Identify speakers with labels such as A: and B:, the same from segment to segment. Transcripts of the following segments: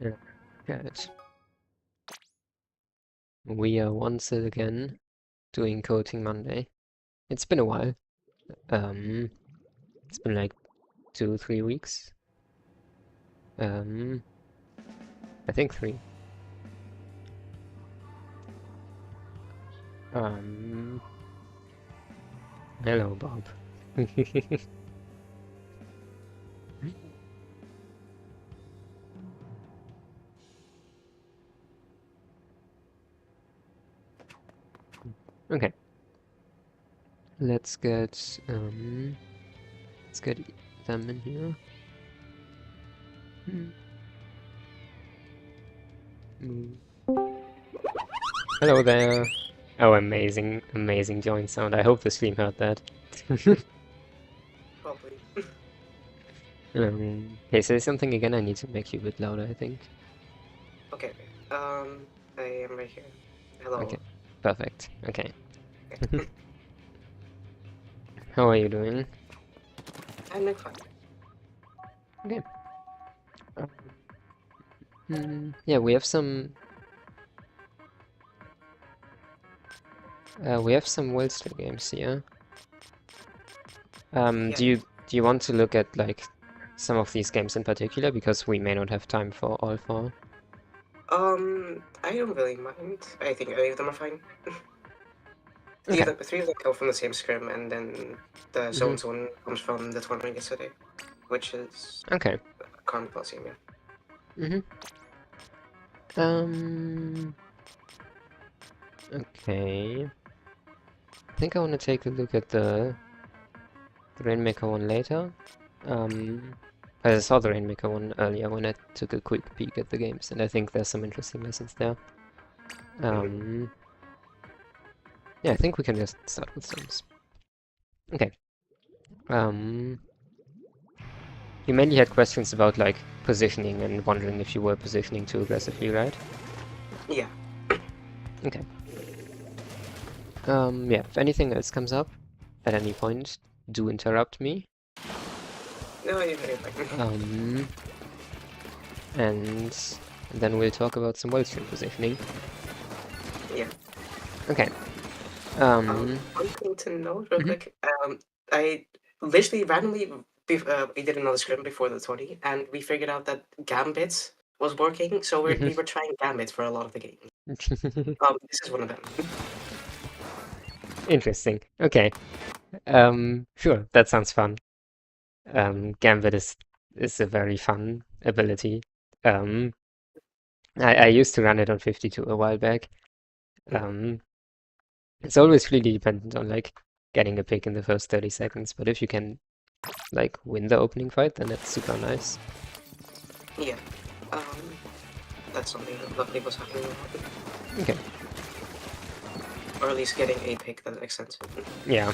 A: Yeah, good. We are once again doing Coating Monday. It's been a while. Um, it's been like 2, 3 weeks. Um, I think 3. Um, Hello, Bob. Okay, let's get them in here. Move. Hello there. Oh, amazing, amazing joint sound. I hope the stream heard that.
B: Probably.
A: Hey, say something again. I need to make you a bit louder, I think.
B: Okay. I am right here. Hello.
A: Okay, perfect. Okay.
B: Okay.
A: How are you doing?
B: I'm doing fine.
A: Okay. Yeah, we have some. We have some Wellstream games here.
B: Yeah.
A: Do you want to look at like some of these games in particular because we may not have time for all 4?
B: I don't really mind. I think any of them are fine.
A: Okay.
B: Three of them come from the same scrim, and then the zones one comes from the tournament yesterday, which is
A: Okay.
B: Coliseum, yeah.
A: Um. Okay. I think I want to take a look at the Rainmaker one later. I saw the Rainmaker one earlier when I took a quick peek at the games, and I think there's some interesting lessons there. Yeah, I think we can just start with zones. Okay. You mainly had questions about like positioning and wondering if you were positioning too aggressively, right?
B: Yeah.
A: Okay. Yeah, if anything else comes up at any point, do interrupt me.
B: No, you're fine.
A: And then we'll talk about some Wellstream positioning.
B: Yeah.
A: Okay.
B: One thing to note real quick. I literally randomly we did another scrim before the 20, and we figured out that Gambit was working, so we were trying Gambit for a lot of the game. This is one of them.
A: Interesting. Okay. Sure, that sounds fun. Gambit is a very fun ability. I used to run it on 52 a while back. It's always really dependent on like getting a pick in the first 30 seconds, but if you can like win the opening fight, then that's super nice.
B: Yeah. That's something that Lovely was talking about.
A: Okay.
B: Or at least getting a pick that makes sense.
A: Yeah.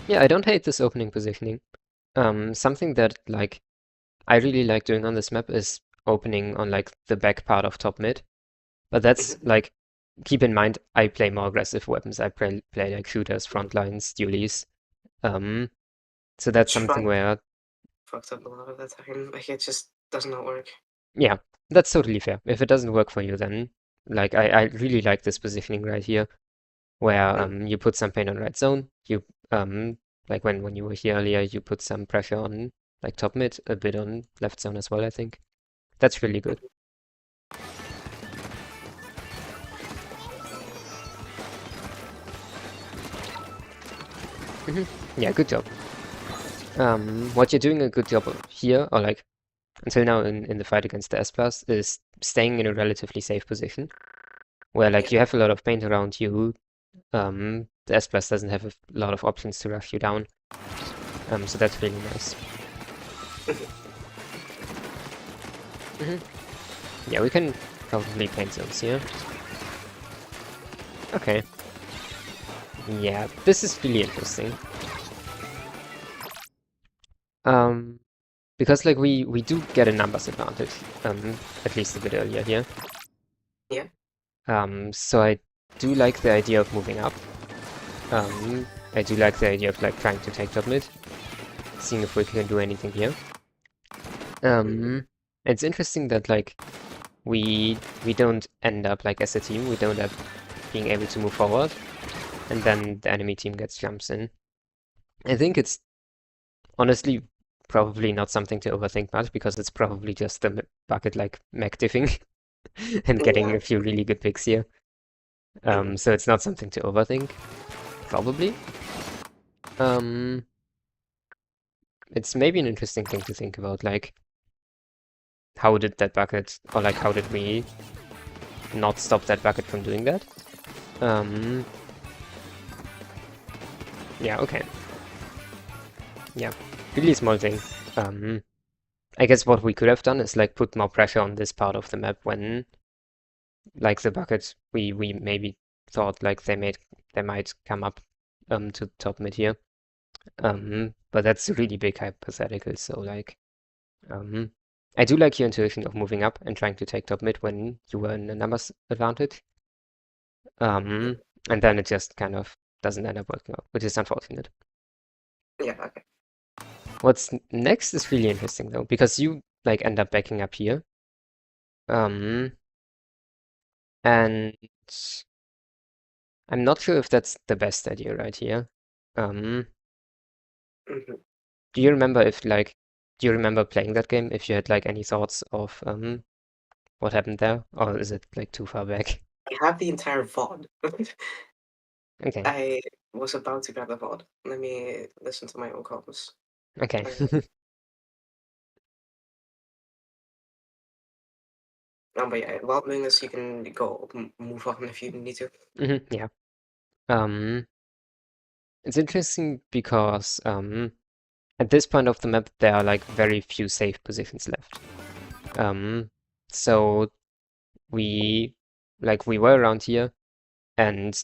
A: Yeah, I don't hate this opening positioning. Something that like I really like doing on this map is opening on like the back part of top mid. But that's like keep in mind I play more aggressive weapons. I play like shooters, front lines, dualies. So that's something where
B: fucked up a lot of the time. Like it just does not work.
A: yeah, that's totally fair. If it doesn't work for you, then like I really like this positioning right here, where you put some pain on right zone. You like when you were here earlier, you put some pressure on like top mid, a bit on left zone as well, I think. That's really good. Yeah, good job. What you're doing a good job of here, or like until now in the fight against the S plus, is staying in a relatively safe position, where like you have a lot of paint around you. The S plus doesn't have a lot of options to rush you down. So that's really nice. Yeah, we can probably paint zones here. Okay. Yeah, this is really interesting. Because like we do get a numbers advantage, at least a bit earlier here.
B: Yeah.
A: So I do like the idea of moving up. I do like the idea of like trying to take top mid, seeing if we can do anything here. It's interesting that like we don't end up like as a team, we don't end up being able to move forward, and then the enemy team gets jumps in. I think it's honestly probably not something to overthink much because it's probably just the bucket like mech diffing and getting
B: Yeah.
A: a few really good picks here. So it's not something to overthink, probably. Um, it's maybe an interesting thing to think about, like how did that bucket, or like how did we not stop that bucket from doing that? Um, yeah, okay. Yeah, really small thing. I guess what we could have done is like put more pressure on this part of the map when like the buckets we maybe thought like they might come up to top mid here. But that's a really big hypothetical, so like I do like your intuition of moving up and trying to take top mid when you were in a numbers advantage. Um, and then it just kind of doesn't end up working out, which is unfortunate.
B: Yeah, okay.
A: What's next is really interesting though, because you like end up backing up here. Um, and I'm not sure if that's the best idea right here. Um,
B: Mhm.
A: do you remember if like do you remember playing that game? If you had like any thoughts of what happened there, or is it like too far back?
B: I have the entire VOD.
A: Okay,
B: I was about to grab the VOD. Let me listen to my own comments.
A: okay.
B: Uh, but yeah, VOD minutes you can go move on if you need to.
A: Yeah. Um, it's interesting because at this point of the map there are like very few safe positions left. Um, so we were around here and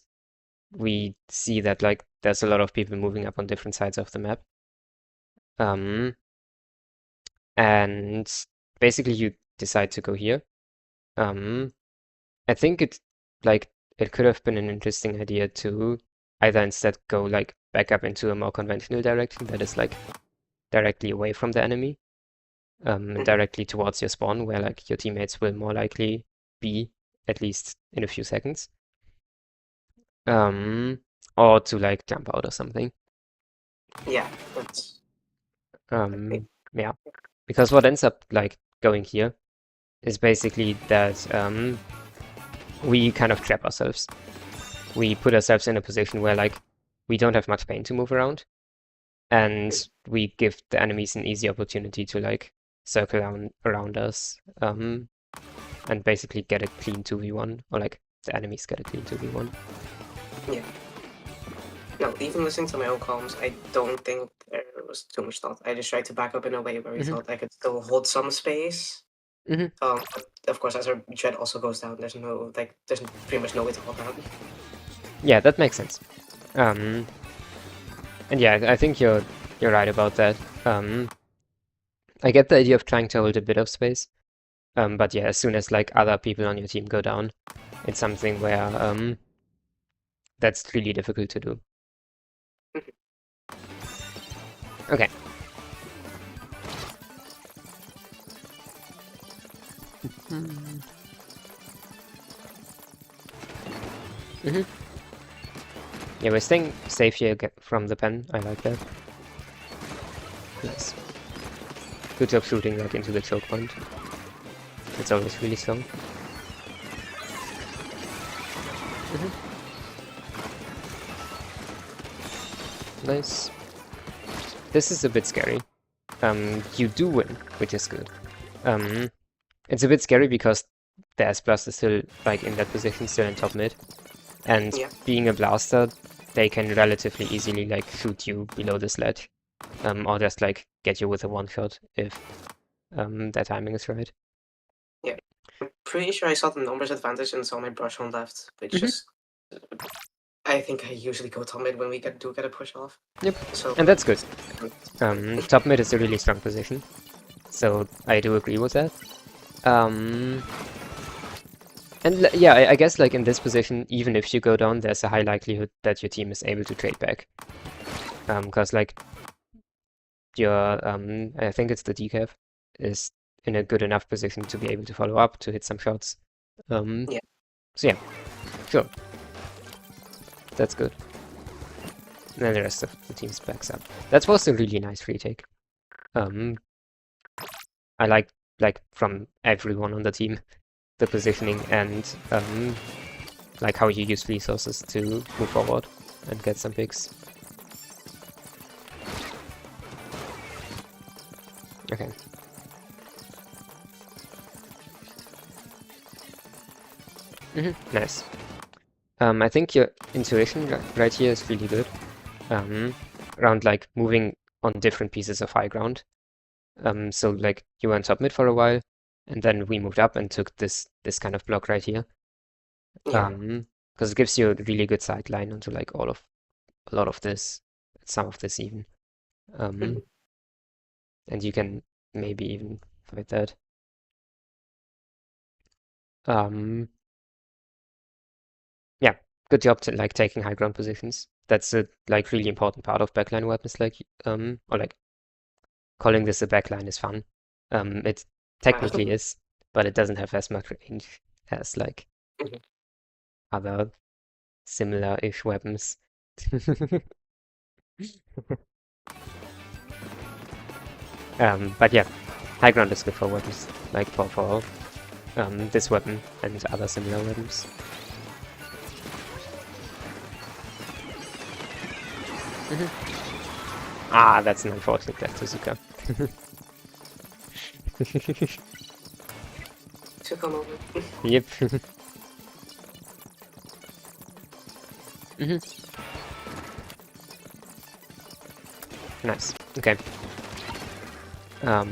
A: we see that like there's a lot of people moving up on different sides of the map. Um, and basically you decide to go here. Um, I think like it could have been an interesting idea to either instead go like back up into a more conventional direction that is like directly away from the enemy,
B: Mhm.
A: directly towards your spawn where like your teammates will more likely be at least in a few seconds. Um, or to like jump out or something.
B: Yeah, that's
A: Um, yeah, because what ends up like going here is basically that we kind of trap ourselves. We put ourselves in a position where like we don't have much pain to move around, and we give the enemies an easy opportunity to like circle around us, and basically get a clean 2v1, or like the enemies get a clean 2v1.
B: yeah. No, even listening to my own comms, I don't think there was too much thought. I just tried to back up in a way where we
A: Hmm.
B: thought I could still hold some space.
A: Hmm.
B: But of course, as our jet also goes down, there's pretty much no way to hold down.
A: Yeah, that makes sense. Um, and yeah, I think you're right about that. I get the idea of trying to hold a bit of space. But yeah, as soon as like other people on your team go down, it's something where that's really difficult to do. Okay. Hmm. Yeah, we're staying safe here from the pen. I like that. Nice. Good job shooting that into the choke point. It's always really strong. Hmm. Nice. This is a bit scary. You do win, which is good. Um, it's a bit scary because the S Blast is still like in that position, still in top mid. And
B: Yeah,
A: being a blaster, they can relatively easily like shoot you below the sledge. Or just like get you with a one shot if their timing is right.
B: yeah. I'm pretty sure I saw the numbers advantage and saw my brush on left, but
A: Hmm.
B: just I think I usually go top mid when we get a push off.
A: Yep,
B: So
A: and that's good.
B: um,
A: Top mid is a really strong position, so I do agree with that. Um, and yeah, I guess like in this position, even if you go down, there's a high likelihood that your team is able to trade back. Because like your I think it's the decaf, is in a good enough position to be able to follow up, to hit some shots.
B: Yeah.
A: So yeah, sure. That's good. And then the rest of the team backs up. That was a really nice retake. I like from everyone on the team, the positioning and like how you use resources to move forward and get some picks. Okay. Nice. I think your intuition right here is really good. Around like moving on different pieces of high ground. So like you were on top mid for a while, and then we moved up and took this kind of block right here.
B: Yeah.
A: Because it gives you a really good sight line onto like a lot of this, some of this even.
B: Mhm.
A: And you can maybe even fight that. Yeah, good job to like taking high ground positions. That's a like really important part of backline weapons, like or like calling this a backline is fun. It technically is, but it doesn't have as much range as like
B: Mhm.
A: other similar-ish weapons. But yeah, high ground is good for weapons, like for this weapon and other similar weapons. Ah, that's an unfortunate death to Zuka.
B: Took on over.
A: Yep. Nice. Okay.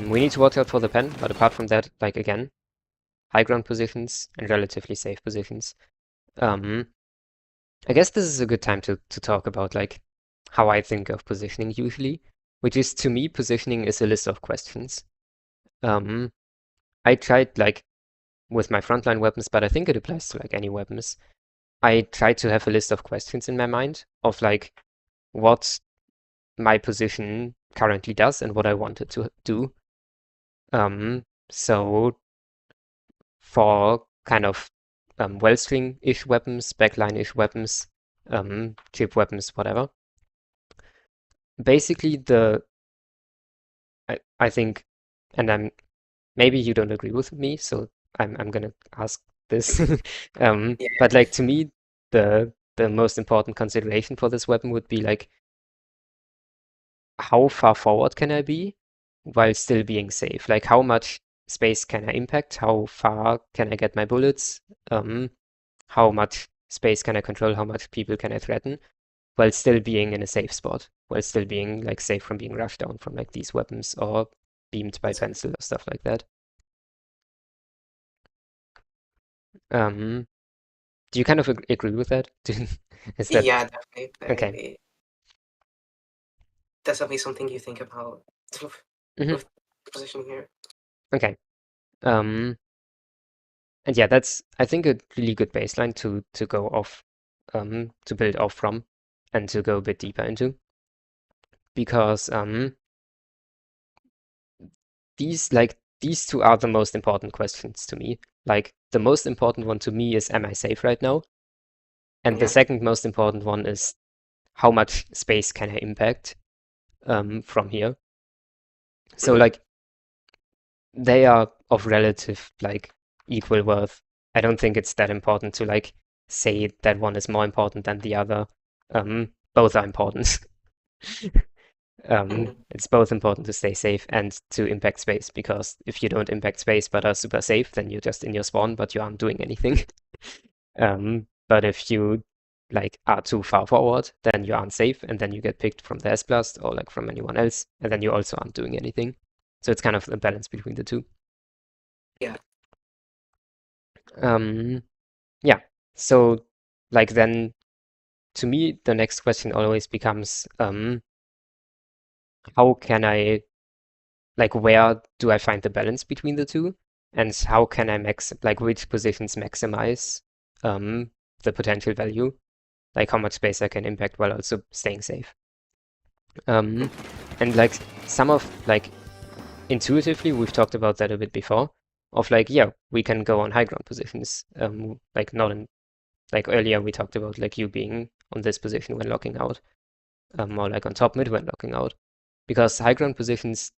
A: We need to watch out for the pen, but apart from that, like again, high ground positions and relatively safe positions. I guess this is a good time to talk about like how I think of positioning usually, which is to me, positioning is a list of questions. I tried like with my frontline weapons, but I think it applies to like any weapons. I tried to have a list of questions in my mind of like what my position currently does and what I wanted to do. So for kind of well-string-ish weapons, backline-ish weapons, chip weapons, whatever. Basically, I think, and maybe you don't agree with me, so I'm gonna ask this.
B: Yeah.
A: But like to me, the most important consideration for this weapon would be like how far forward can I be while still being safe? Like how much space can I impact? How far can I get my bullets? How much space can I control? How much people can I threaten while still being in a safe spot? While still being like safe from being rushed down from like these weapons or beamed by
B: That's a,
A: pencil or stuff like that. Um, do you kind of agree with that? Is that
B: yeah, definitely.
A: okay?
B: That's definitely something you think about
A: hmm
B: with the position here.
A: Okay. Um, and yeah, that's I think a really good baseline to go off, to build off from, and to go a bit deeper into, because these two are the most important questions to me. Like the most important one to me is, am I safe right now? And the
B: Yeah.
A: second most important one is, how much space can I impact from here? So
B: Mhm.
A: like they are of relative like equal worth. I don't think it's that important to like say that one is more important than the other. Both are important.
B: Mhm.
A: It's both important to stay safe and to impact space, because if you don't impact space but are super safe, then you're just in your spawn, but you aren't doing anything. But if you like are too far forward, then you aren't safe, and then you get picked from the S-Blast or like from anyone else, and then you also aren't doing anything. So it's kind of a balance between the two.
B: Yeah.
A: Um, yeah. So like then to me, the next question always becomes, how can I like where do I find the balance between the two? And how can I like which positions maximize the potential value? Like how much space I can impact while also staying safe. Um, and like some of like intuitively, we've talked about that a bit before, of like, yeah, we can go on high ground positions. Like not in, like earlier we talked about like you being on this position when locking out, or like on top mid when locking out. Because high ground positions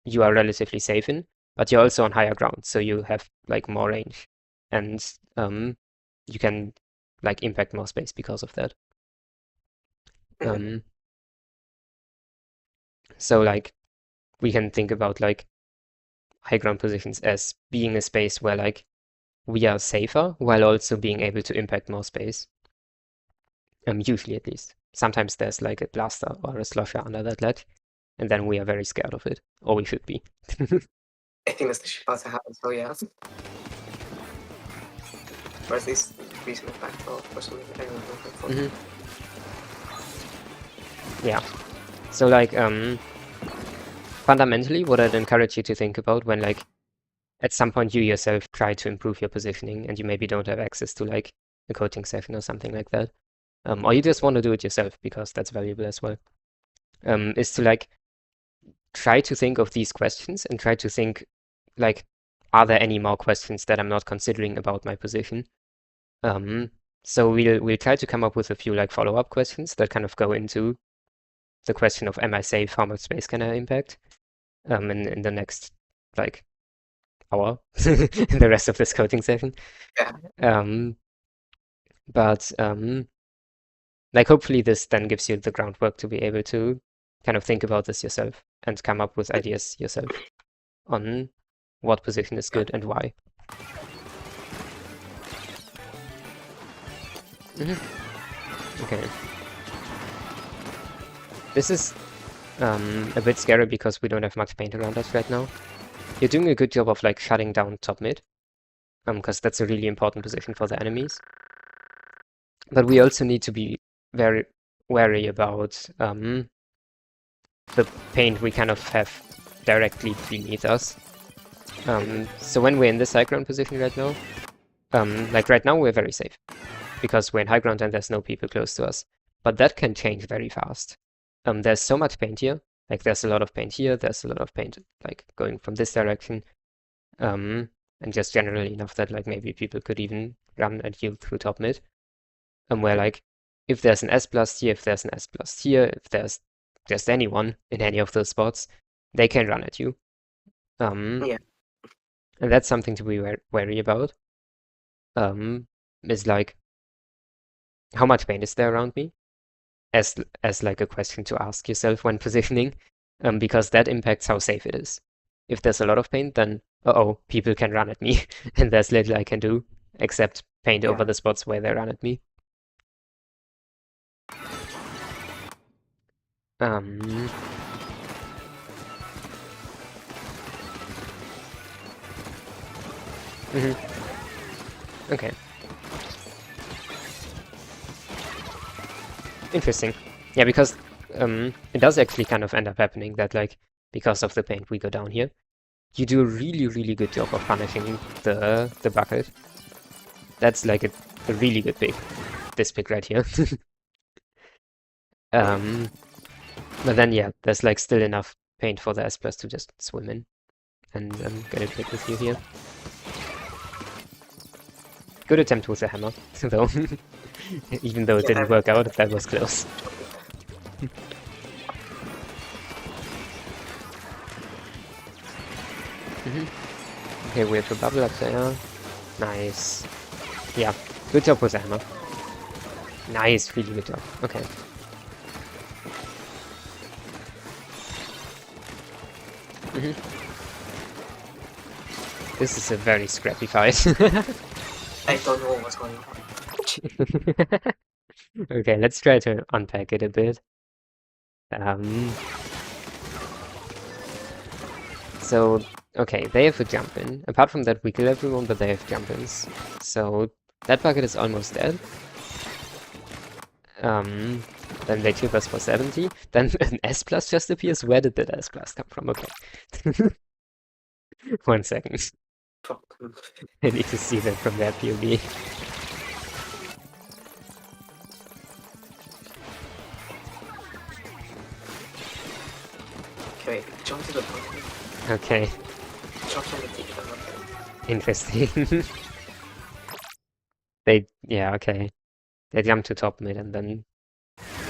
A: you are relatively safe in, but you're also on higher ground, so you have like more range. And you can like impact more space because of that. So like we can think about like high ground positions as being a space where like we are safer while also being able to impact more space. Usually at least. Sometimes there's like a blaster or a slosher under that ledge, and then we are very scared of it, or we should be.
B: I think that's about to happen, so yeah. Or at least recent backfall or something. I don't know.
A: Yeah. So like fundamentally what I'd encourage you to think about when like at some point you yourself try to improve your positioning and you maybe don't have access to like a coaching session or something like that. Or you just want to do it yourself because that's valuable as well. Is to like try to think of these questions and try to think like, are there any more questions that I'm not considering about my position? So we'll try to come up with a few like follow-up questions that kind of go into the question of am I safe? How much space can I impact? In the next like hour, in the rest of this coding session.
B: Yeah.
A: But like hopefully this then gives you the groundwork to be able to kind of think about this yourself and come up with ideas yourself on what position is good and why. Okay. This is a bit scary because we don't have much paint around us right now. You're doing a good job of like shutting down top mid, because that's a really important position for the enemies. But we also need to be very wary about the paint we kind of have directly beneath us. So when we're in this high ground position right now, like right now we're very safe because we're in high ground and there's no people close to us. But that can change very fast. There's so much paint here. Like there's a lot of paint here. There's a lot of paint like going from this direction. And just generally enough that like maybe people could even run at you through top mid. Where like if there's an S blast here, if there's an S blast here, if there's just anyone in any of those spots, they can run at you.
B: Yeah.
A: And that's something to be wary about. Is like how much paint is there around me? As like a question to ask yourself when positioning, because that impacts how safe it is. If there's a lot of paint, then people can run at me, and there's little I can do except paint over the spots where they run at me. Okay. Interesting. Yeah, because it does actually kind of end up happening that like because of the paint we go down here. You do a really, really good job of punishing the bucket. That's like a really good pick. This pick right here. But then yeah, there's like still enough paint for the S plus to just swim in and get it pick with you here. Good attempt with the hammer, though. Even though it didn't work out, that was close. Okay, we have a bubble up there. Nice. Yeah, good job with the hammer. Nice, really good job. Okay. This is a very scrappy fight.
B: I don't know what's going on.
A: Okay, let's try to unpack it a bit. So, okay, they have a jump in. Apart from that, we kill everyone, but they have jump ins. So, that bucket is almost dead. Then they clip us for 70. Then an S plus just appears. Where did that S plus come from? Okay. 1 second. I need to see that from their POV.
B: Wait, jump to the bottom.
A: Okay,
B: Jump on the deep end, okay.
A: interesting. Yeah, okay. They jumped to top mid and then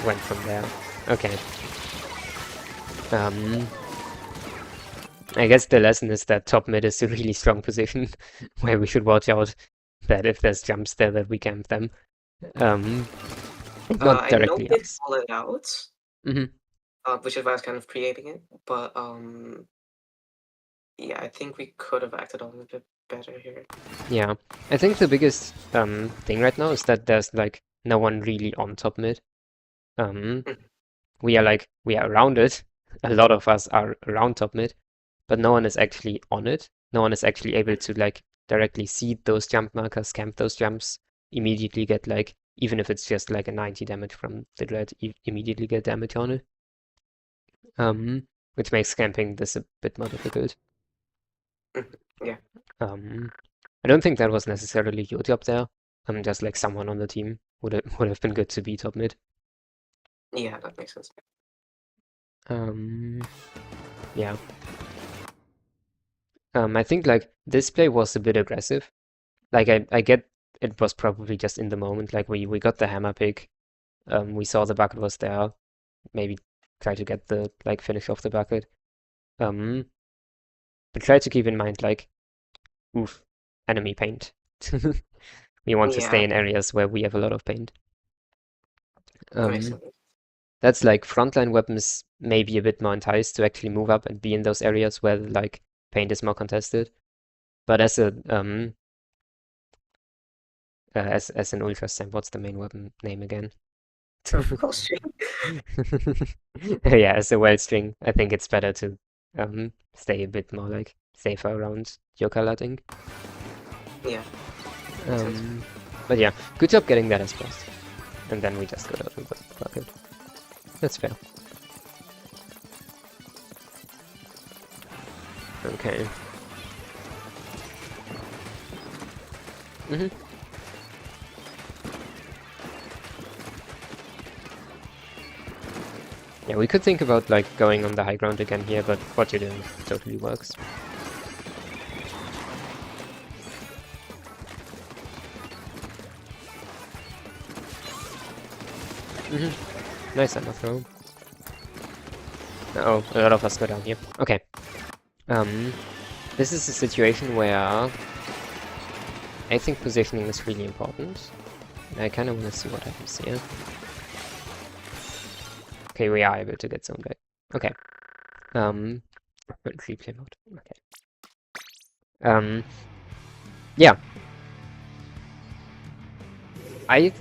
A: went from there. Okay. Um, I guess the lesson is that top mid is a really strong position where we should watch out that if there's jumps there that we camp them. Um, not
B: I know
A: directly
B: we did
A: us.
B: call it out,
A: Hmm.
B: which is why I was kind of creating it, but yeah, I think we could have acted on it a bit better here.
A: Yeah, I think the biggest thing right now is that there's like no one really on top mid. Um,
B: Mhm.
A: we are around it. A lot of us are around top mid, but no one is actually on it. No one is actually able to like directly see those jump markers, camp those jumps, immediately get like, even if it's just like a 90 damage from the dread, immediately get damage on it. Which makes camping this a bit more difficult.
B: Mhm. Yeah,
A: Um, I don't think that was necessarily your job there. Just like someone on the team would have been good to be top mid.
B: yeah, that makes sense.
A: Um, yeah. I think like this play was a bit aggressive. Like I get it was probably just in the moment. Like we got the hammer pick. We saw the bucket was there. Maybe try to get the like finish off the bucket. Um, but try to keep in mind like, oof, enemy paint. We want to stay
B: Yeah,
A: in areas where we have a lot of paint.
B: that makes
A: Um,
B: sense.
A: that's like frontline weapons maybe a bit more enticed to actually move up and be in those areas where like paint is more contested. But as an ultra stamp, what's the main weapon name again?
B: Oh, shit.
A: Yeah, as a well string, I think it's better to stay a bit more like safer around your color, I think.
B: Yeah, makes sense.
A: Um, but yeah, good job getting that as first. And then we just got out of the bucket. That's fair. Okay. Hmm. Yeah, we could think about like going on the high ground again here, but what you're doing totally works. Hmm. Nice hammer throw. Oh, a lot of us go down here. Okay. Um, this is a situation where I think positioning is really important. I kind of want to see what happens here. Okay, we are able to get zone back. Okay. Replay mode. Okay. Yeah. I,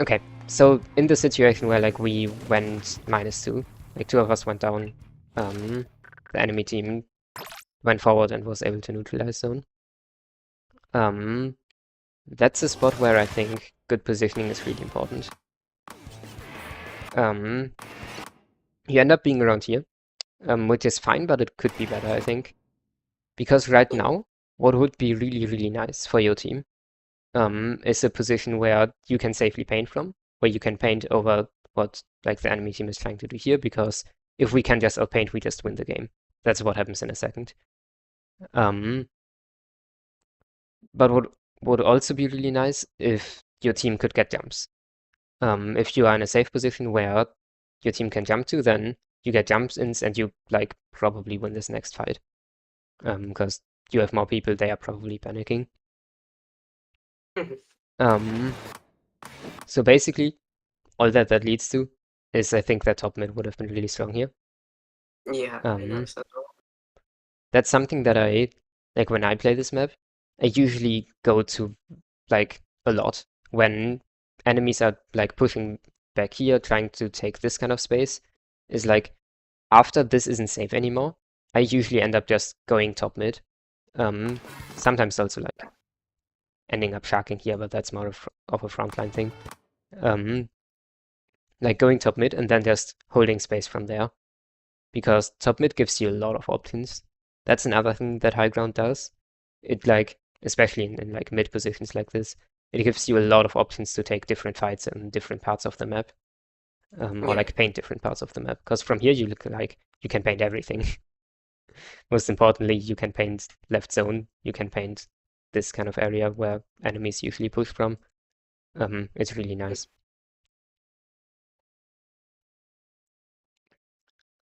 A: okay. So in the situation where like we went -2, like two of us went down, the enemy team went forward and was able to neutralize zone. That's a spot where I think good positioning is really important. Um, you end up being around here, which is fine, but it could be better, I think. Because right
B: Yeah.
A: now, what would be really, really nice for your team, is a position where you can safely paint from, where you can paint over what like the enemy team is trying to do here, because if we can just outpaint, we just win the game. That's what happens in a second. Um, but what would also be really nice if your team could get jumps. If you are in a safe position where your team can jump to, then you get jumps ins and you like probably win this next fight. Because you have more people, they are probably panicking.
B: Mhm.
A: Um, so basically, all that leads to is I think that top mid would have been really strong here.
B: Yeah, I
A: Um,
B: noticed that.
A: that's something that I like when I play this map. I usually go to like a lot when enemies are like pushing back here, trying to take this kind of space. Is like after this isn't safe anymore, I usually end up just going top mid. Um, sometimes also like ending up sharking here, but that's more of a frontline thing. Um, like going top mid and then just holding space from there. Because top mid gives you a lot of options. That's another thing that high ground does. It like, especially in like mid positions like this, it gives you a lot of options to take different fights in different parts of the map. or like paint different parts of the map. Because from here you look like you can paint everything. Most importantly, you can paint left zone. You can paint this kind of area where enemies usually push from. It's really nice.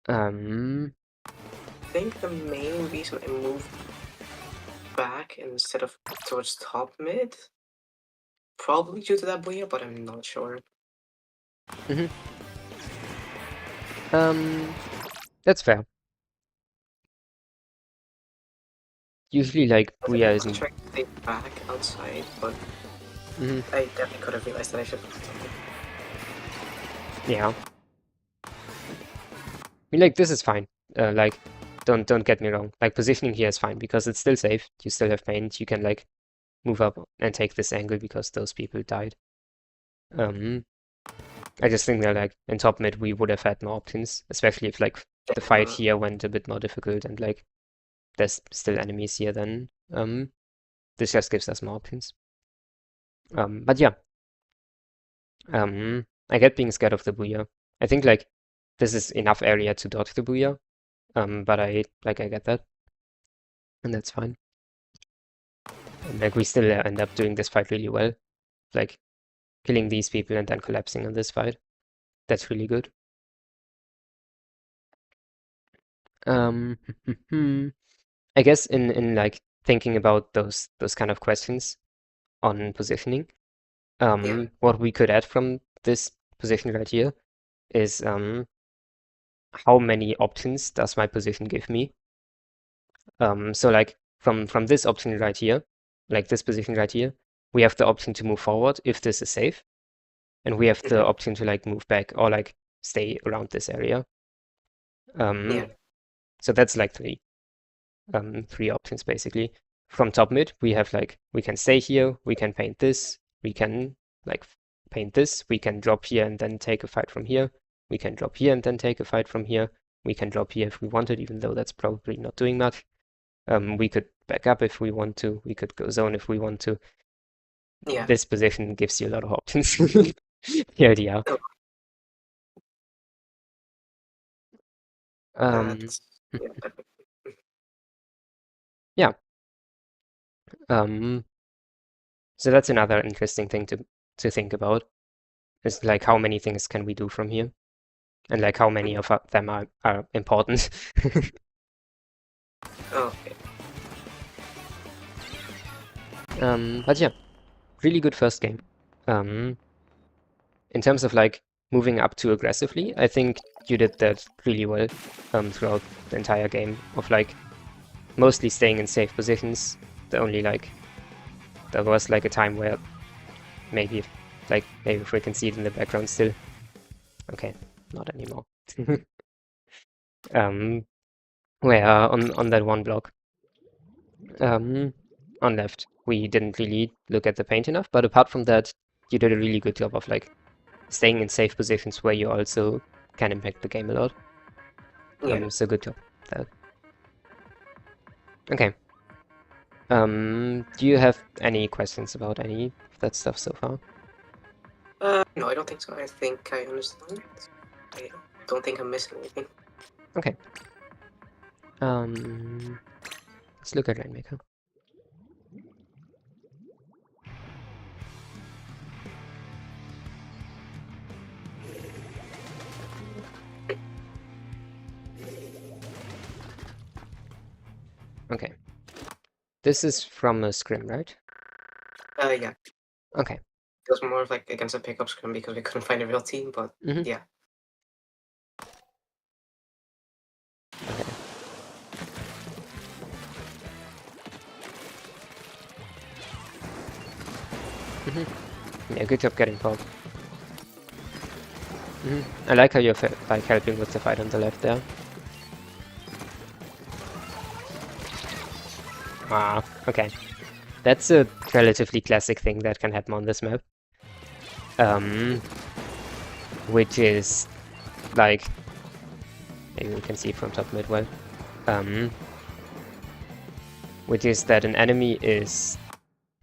B: I think the main reason I moved back instead of towards top mid, probably due to that booyah, but I'm not sure.
A: hmm that's fair. Usually, like Booyah
B: I was
A: isn't.
B: trying to stay back outside, but
A: hmm
B: I definitely could have realized that I should have done something.
A: Yeah, I mean, like this is fine. Like, don't get me wrong. Like positioning here is fine because it's still safe. You still have paint. You can like move up and take this angle because those people died. Um, I just think that like in top mid we would have had more options, especially if like the fight here went a bit more difficult and like there's still enemies here. Then this just gives us more options. But yeah, I get being scared of the Booyah. I think like this is enough area to dodge the Booyah. But I get that, and that's fine. And like we still end up doing this fight really well, like killing these people and then collapsing on this fight. That's really good. Um, I guess in like thinking about those kind of questions on positioning, what we could add from this position right here is how many options does my position give me? So like from this option right here, like this position right here, we have the option to move forward if this is safe, and we have the option to like move back or like stay around this area. So that's like three options basically. From top mid, we have like we can stay here, we can paint this, we can like paint this, we can drop here and then take a fight from here, we can drop here and then take a fight from here, we can drop here if we wanted, even though that's probably not doing much. We could back up if we want to. We could go zone if we want to.
B: Yeah.
A: This position gives you a lot of options. The idea.
B: Oh,
A: Um,
B: that's yeah.
A: yeah. Um, so that's another interesting thing to think about. Is like how many things can we do from here, and like how many of them are important.
B: Okay.
A: But yeah, really good first game. In terms of like moving up too aggressively, I think you did that really well throughout the entire game of like mostly staying in safe positions. The only like there was like a time where maybe if we can see it in the background still. Okay, not anymore. um where on that one block on left we didn't really look at the paint enough, but apart from that you did a really good job of like staying in safe positions where you also can impact the game a lot.
B: Yeah.
A: So good job. That. Okay. Do you have any questions about any of that stuff so far?
B: No, I don't think so. I think I understand. I don't think I'm missing anything.
A: Okay. Let's look at Rainmaker. Okay. This is from a scrim, right?
B: Yeah.
A: Okay.
B: It was more of like against a pickup scrim because we couldn't find a real team, but yeah.
A: Okay. Yeah, good job getting Pog. I like how you're like helping with the fight on the left there. Ah, okay. That's a relatively classic thing that can happen on this map. Which is like maybe we can see it from top mid well. Which is that an enemy is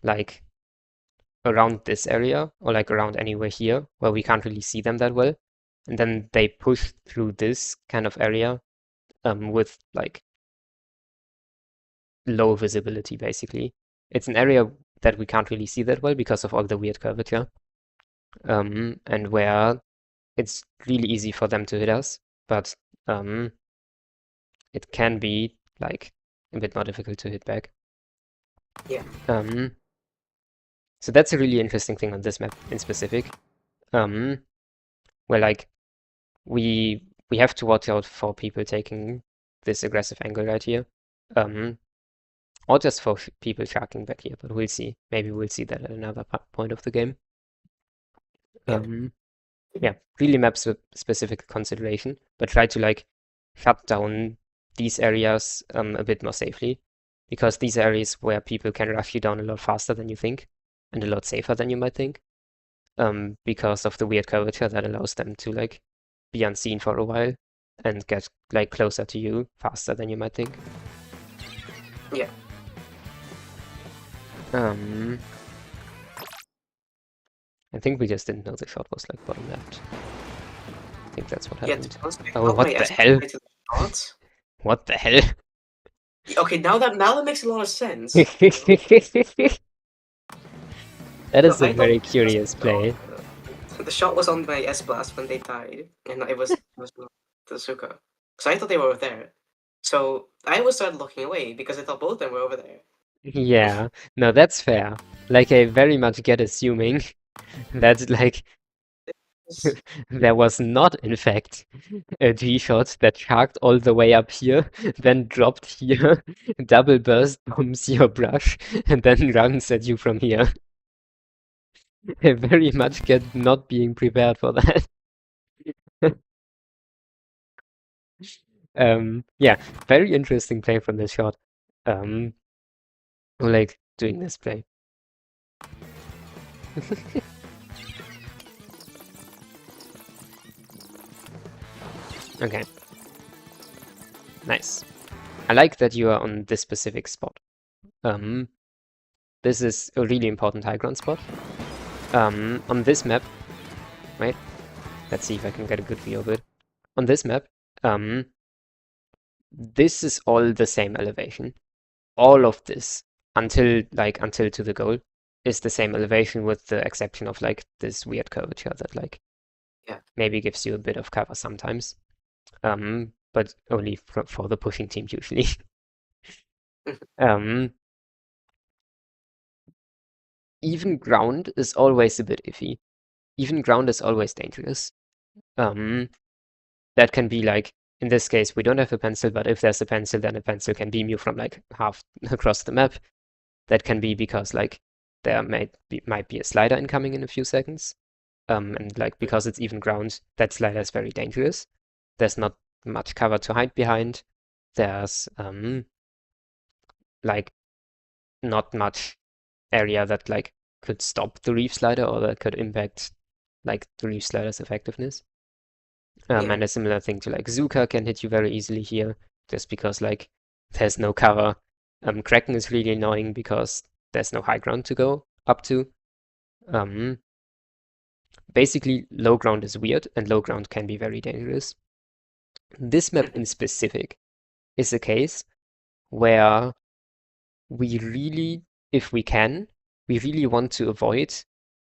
A: like around this area or like around anywhere here where we can't really see them that well. and then they push through this kind of area with like low visibility, basically. It's an area that we can't really see that well because of all the weird curvature, and where it's really easy for them to hit us, but it can be like a bit more difficult to hit back.
B: Yeah.
A: So that's a really interesting thing on this map in specific, where like we have to watch out for people taking this aggressive angle right here, or just for people sharking back here. But we'll see. Maybe we'll see that at another point of the game.
B: Yeah.
A: Yeah, really map specific consideration, but try to like shut down these areas a bit more safely, because these areas where people can rush you down a lot faster than you think, and a lot safer than you might think, because of the weird curvature that allows them to like be unseen for a while and get like closer to you faster than you might think.
B: Yeah.
A: I think we just didn't know the shot was like bottom left. I think that's what
B: Yeah,
A: happened.
B: I
A: Oh,
B: got
A: what
B: my
A: the
B: S
A: hell?
B: to the shots.
A: What the hell?
B: Okay, now that makes a lot of sense.
A: That
B: No,
A: is a
B: I thought
A: very curious play.
B: the shot was on my S blast when they died, and it was not the Suka. So I thought they were over there. So I was started looking away because I thought both of them were over there.
A: Yeah, no, that's fair. Like, I very much get assuming that, like,
B: It's-
A: there was not, in fact, a G-shot that charged all the way up here, then dropped here, double burst bombs your brush, and then runs at you from here. I very much get not being prepared for that. Yeah, very interesting play from this shot. Um, like doing this play. Okay, nice. I like that you are on this specific spot. This is a really important high ground spot. On this map, right? Let's see if I can get a good view of it. On this map, this is all the same elevation. All of this until to the goal is the same elevation, with the exception of like this weird curvature that like
B: yeah.
A: maybe gives you a bit of cover sometimes. But only for the pushing team usually. Even ground is always a bit iffy. Even ground is always dangerous. That can be like, in this case, we don't have a pencil, but if there's a pencil, then a pencil can beam you from like half across the map. That can be because like there might be a slider incoming in a few seconds. And like because it's even ground, that slider is very dangerous. There's not much cover to hide behind. There's like not much area that like could stop the reef slider or that could impact like the reef slider's effectiveness.
B: Yeah.
A: And a similar thing to like Zuka can hit you very easily here, just because like there's no cover. Kraken is really annoying because there's no high ground to go up to. Basically, low ground is weird, and low ground can be very dangerous. This map in specific is a case where we really, if we can, we really want to avoid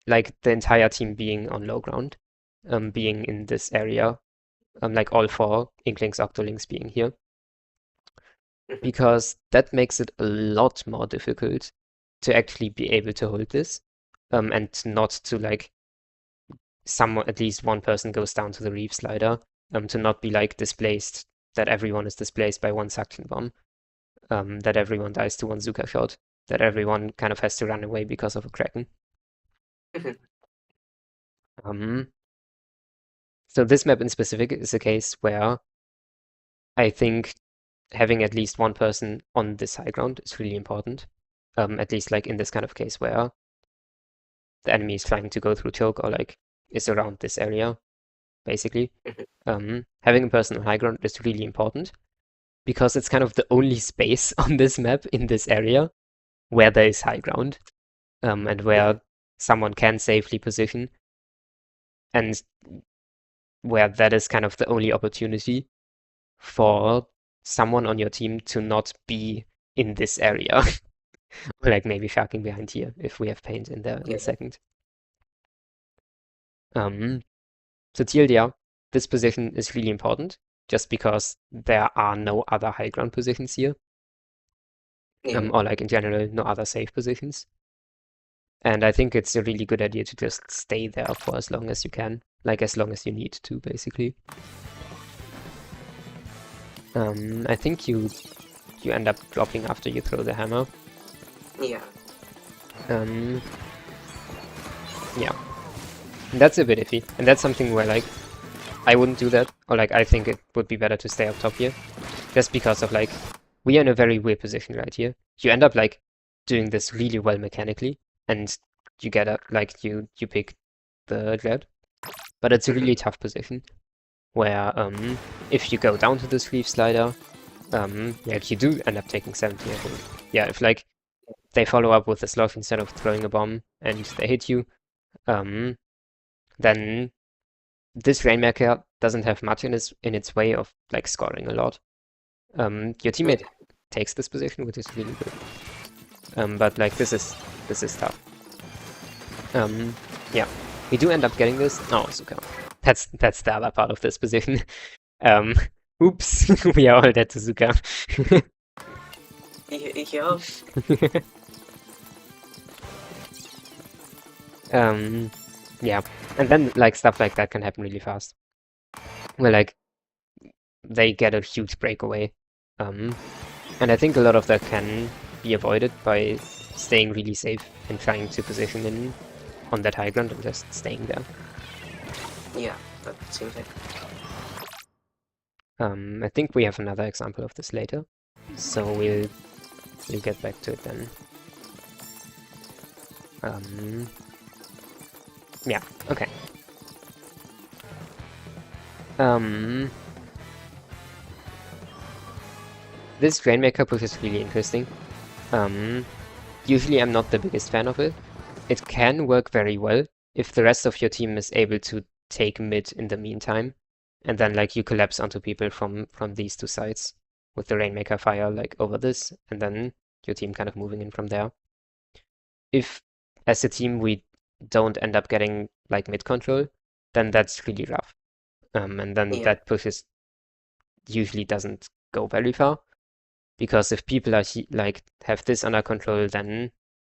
A: like the entire team being on low ground, being in this area, like all four Inklings, Octolings being here, because that makes it a lot more difficult to actually be able to hold this, and not to like someone, at least one person goes down to the reef slider, to not be like displaced, that everyone is displaced by one suction bomb, that everyone dies to one Zuka shot, that everyone kind of has to run away because of a Kraken. So this map in specific is a case where I think having at least one person on this high ground is really important. At least like in this kind of case where the enemy is trying to go through choke or like is around this area, basically. Having a person on high ground is really important because it's kind of the only space on this map in this area where there is high ground, and where someone can safely position. And where that is kind of the only opportunity for someone on your team to not be in this area. Or like maybe sharking behind here if we have paint in there in a
B: Yeah.
A: second. So TLDR, this position is really important just because there are no other high ground positions here.
B: Yeah.
A: Or like in general, no other safe positions. And I think it's a really good idea to just stay there for as long as you can, like as long as you need to, basically. I think you end up dropping after you throw the hammer.
B: Yeah.
A: Yeah. And that's a bit iffy. And that's something where like I wouldn't do that. Or like I think it would be better to stay up top here. Just because of like we are in a very weird position right here. You end up like doing this really well mechanically, and you get a like you pick the dread. But it's a really tough position where if you go down to the sleeve slider, like you do end up taking 70, I think. Yeah, if like they follow up with a sloth instead of throwing a bomb and they hit you, then this Rainmaker doesn't have much in its way of like scoring a lot. Your teammate takes this position, which is really good. But like this is tough. Yeah, we do end up getting this. Oh, Suka. That's the other part of this position. Oops, we are all dead to Suka.
B: Yeah.
A: Yeah, and then like stuff like that can happen really fast. Where like they get a huge breakaway. And I think a lot of that can be avoided by staying really safe and trying to position in on that high ground and just staying there.
B: Yeah, that seems like.
A: I think we have another example of this later, so we'll get back to it then. Yeah, okay. This Rainmaker push is really interesting. Usually I'm not the biggest fan of it. It can work very well if the rest of your team is able to take mid in the meantime, and then like you collapse onto people from these two sides with the Rainmaker fire like over this, and then your team kind of moving in from there. If as a team we don't end up getting like mid control, then that's really rough. And then that push usually doesn't go very far. Because if people are like have this under control, then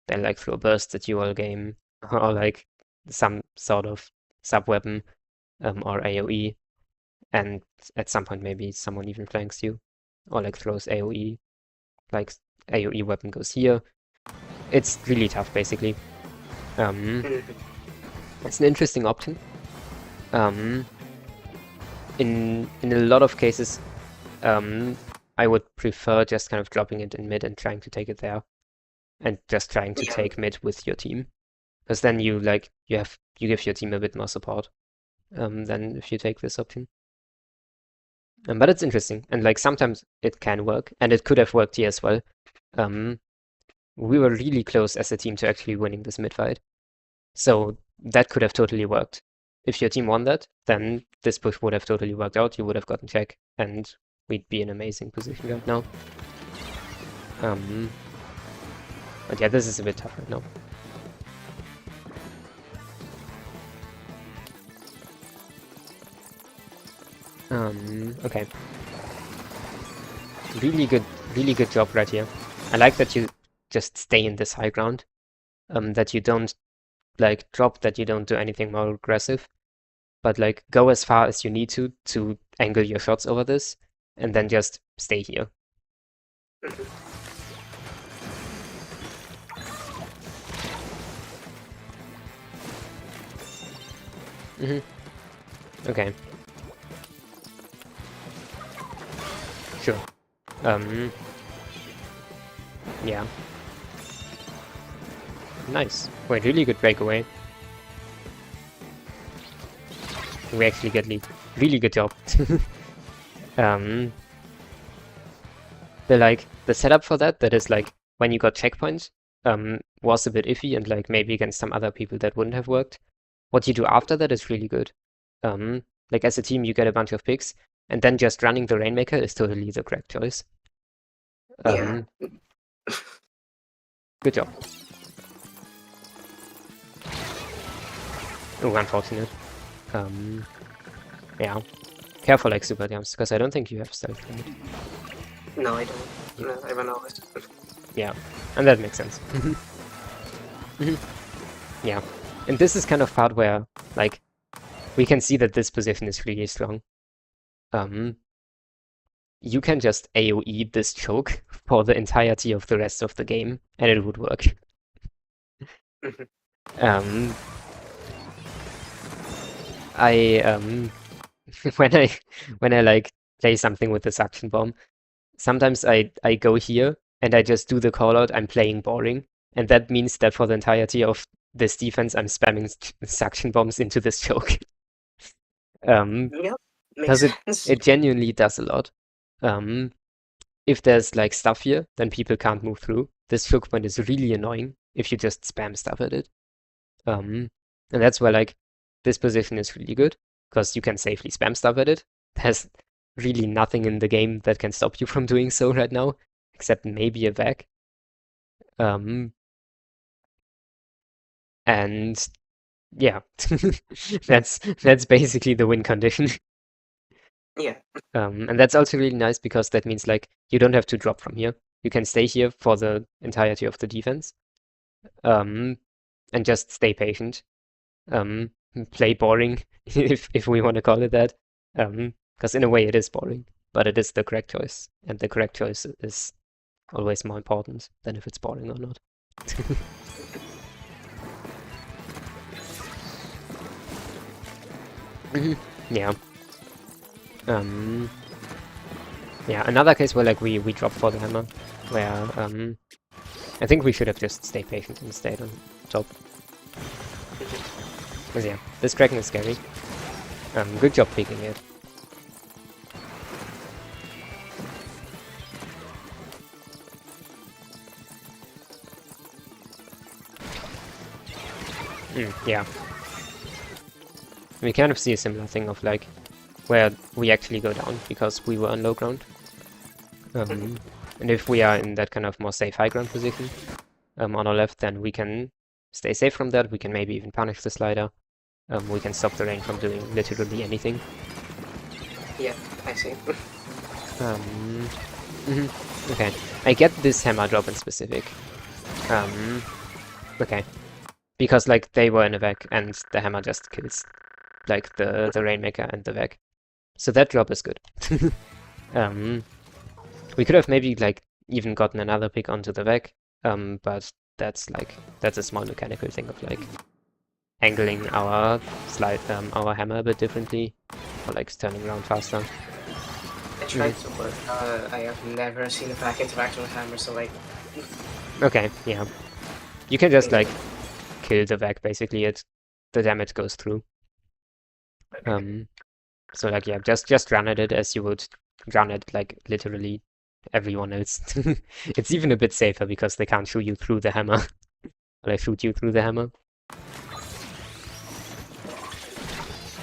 A: they'll like throw bursts at you all game, or like some sort of sub weapon, or AOE, and at some point maybe someone even flanks you, or like throws AOE, like AOE weapon goes here. It's really tough, basically. It's an interesting option. In a lot of cases, I would prefer just kind of dropping it in mid and trying to take it there, and just trying to take mid with your team, because then you give your team a bit more support than if you take this option. But it's interesting, and like sometimes it can work, and it could have worked here as well. We were really close as a team to actually winning this mid fight, so that could have totally worked. If your team won that, then this push would have totally worked out. You would have gotten check, and we'd be in an amazing position right now. But yeah, this is a bit tough right now. Okay. Really good job right here. I like that you just stay in this high ground. That you don't like drop, that you don't do anything more aggressive, but like go as far as you need to angle your shots over this, and then just stay here. Okay. Sure. Yeah. Nice. Wait, really good breakaway. We actually get lead. Really good job. The setup for that is like when you got checkpoints, was a bit iffy, and like maybe against some other people that wouldn't have worked. What you do after that is really good. like as a team, you get a bunch of picks, and then just running the Rainmaker is totally the correct choice.
B: Yeah.
A: Good job. Oh, unfortunate. Yeah. Careful, like super jumps, because I don't think you have stealth limit.
B: No, I don't. No, I run always.
A: Yeah, and that makes sense. Yeah, and this is kind of part where, like, we can see that this position is really strong. You can just AoE this choke for the entirety of the rest of the game, and it would work. Um, I when I like play something with the suction bomb, sometimes I go here and I just do the call out. I'm playing boring, and that means that for the entirety of this defense, I'm spamming suction bombs into this choke.
B: Yep, makes
A: Because
B: sense.
A: it genuinely does a lot. If there's like stuff here, then people can't move through. This choke point is really annoying if you just spam stuff at it. And that's where like this position is really good because you can safely spam stuff at it. There's really nothing in the game that can stop you from doing so right now, except maybe a vac. And yeah, that's basically the win condition.
B: Yeah.
A: And that's also really nice because that means like you don't have to drop from here. You can stay here for the entirety of the defense. And just stay patient. Um, Play boring, if we want to call it that. Because in a way it is boring, but it is the correct choice, and the correct choice is always more important than if it's boring or not. Yeah. Yeah, another case where like we drop for the hammer, where I think we should have just stayed patient and stayed on top. Because yeah, this dragon is scary. Good job picking it. Yeah. We kind of see a similar thing of like where we actually go down because we were on low ground. And if we are in that kind of more safe high ground position on our left, then we can stay safe from that. We can maybe even punish the slider. We can stop the rain from doing literally anything.
B: Yeah, I see.
A: Okay, I get this hammer drop in specific. Okay, because like they were in a vac and the hammer just kills like the rainmaker and the vac, so that drop is good. We could have maybe like even gotten another pick onto the vac, but that's a small mechanical thing of like angling our our hammer a bit differently, or like turning around faster.
B: I tried to, but I have never seen a back interaction with hammer, so like.
A: Okay, yeah. You can just like kill the vac basically. The damage goes through. So like yeah, just run at it as you would run at like literally everyone else. It's even a bit safer because they can't shoot you through the hammer. Or they shoot you through the hammer.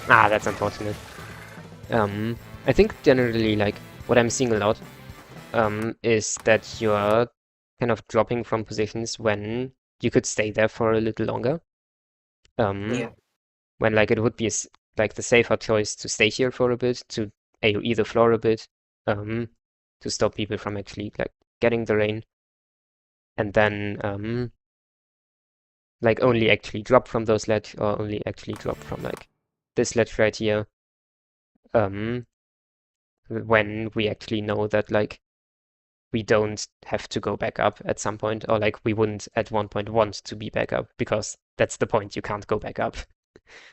A: Ah, that's unfortunate. I think generally like what I'm seeing a lot is that you're kind of dropping from positions when you could stay there for a little longer.
B: Yeah.
A: When like it would be like the safer choice to stay here for a bit, to AoE the floor a bit, to stop people from actually like getting the rain, and then like only actually drop from those ledge or only actually drop from like this ledge right here. When we actually know that like we don't have to go back up at some point, or like we wouldn't at one point want to be back up because that's the point, you can't go back up.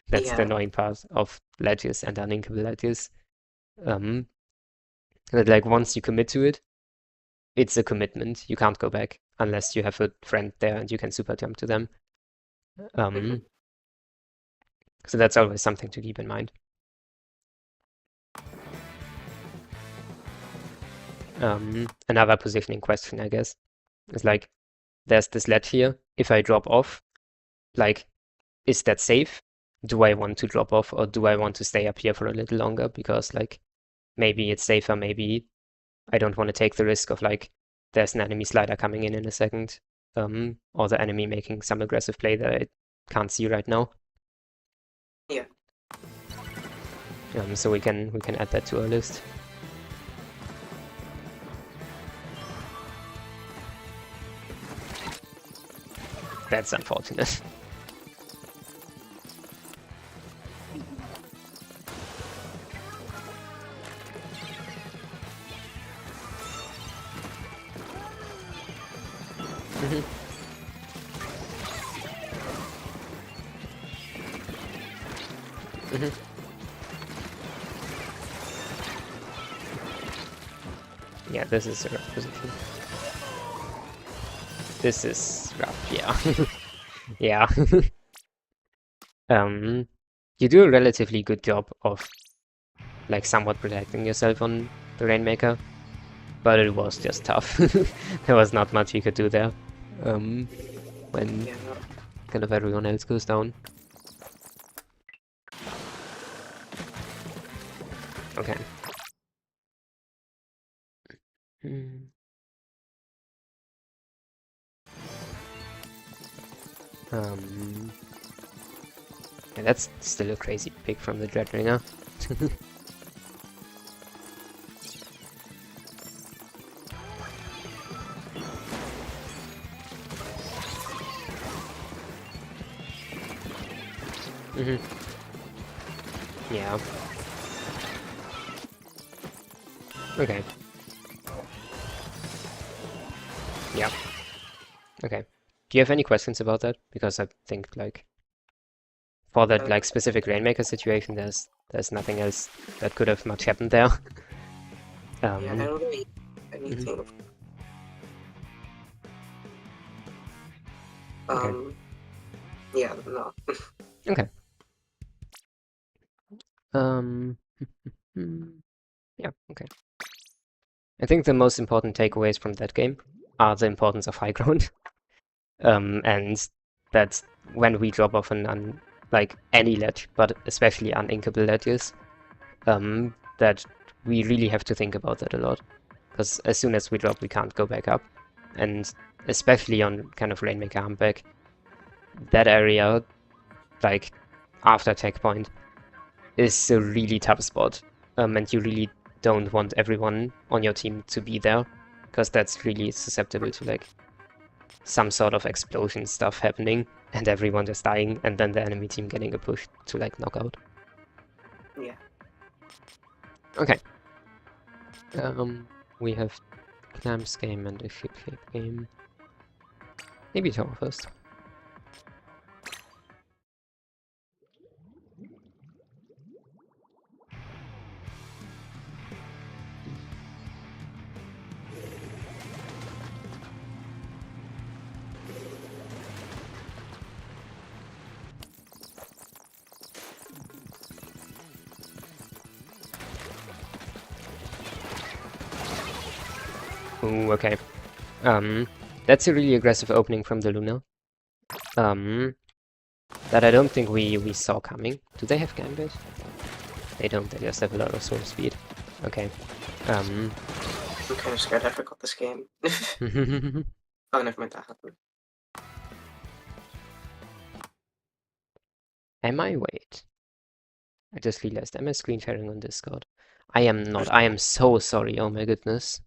A: That's the
B: Yeah.
A: annoying part of ledges and uninkable ledges. That like once you commit to it, it's a commitment. You can't go back unless you have a friend there and you can super jump to them. So that's always something to keep in mind. Another positioning question, I guess, is like, there's this ledge here. If I drop off, like, is that safe? do I want to drop off or do I want to stay up here for a little longer? Because like maybe it's safer, maybe I don't want to take the risk of like there's an enemy slider coming in a second, or the enemy making some aggressive play that I can't see right now.
B: Yeah.
A: So we can add that to our list. That's unfortunate. Yeah, this is a rough position. This is rough, yeah. Yeah. You do a relatively good job of like somewhat protecting yourself on the Rainmaker, but it was just tough. There was not much you could do there. When kind of everyone else goes down. Okay. Yeah, that's still a crazy pick from the Dreadringer. Yeah. Okay. Yeah. Okay. Do you have any questions about that? Because I think like for that like specific Rainmaker situation, there's nothing else that could have much happened there.
B: Yeah, I don't really anything.
A: Okay.
B: Yeah, no.
A: Okay. Yeah, okay. I think the most important takeaways from that game are the importance of high ground. And that when we drop off like any ledge, but especially uninkable ledges, that we really have to think about that a lot. Because as soon as we drop, we can't go back up. And especially on kind of Rainmaker Humpback, that area, like after checkpoint, is a really tough spot. And you really don't want everyone on your team to be there, because that's really susceptible to like some sort of explosion stuff happening and everyone just dying and then the enemy team getting a push to like knockout.
B: Yeah.
A: Okay. We have Clamps game and a ship shape game. Maybe tower first. Ooh, okay. That's a really aggressive opening from the Luna. That I don't think we saw coming. Do they have gambit? They don't, they just have a lot of sword speed. Okay.
B: I'm kind of scared I forgot this game. Oh, never mind, that happened.
A: Am I? Wait. I just realized, am I screen sharing on Discord? I am not. I am so sorry. Oh my goodness.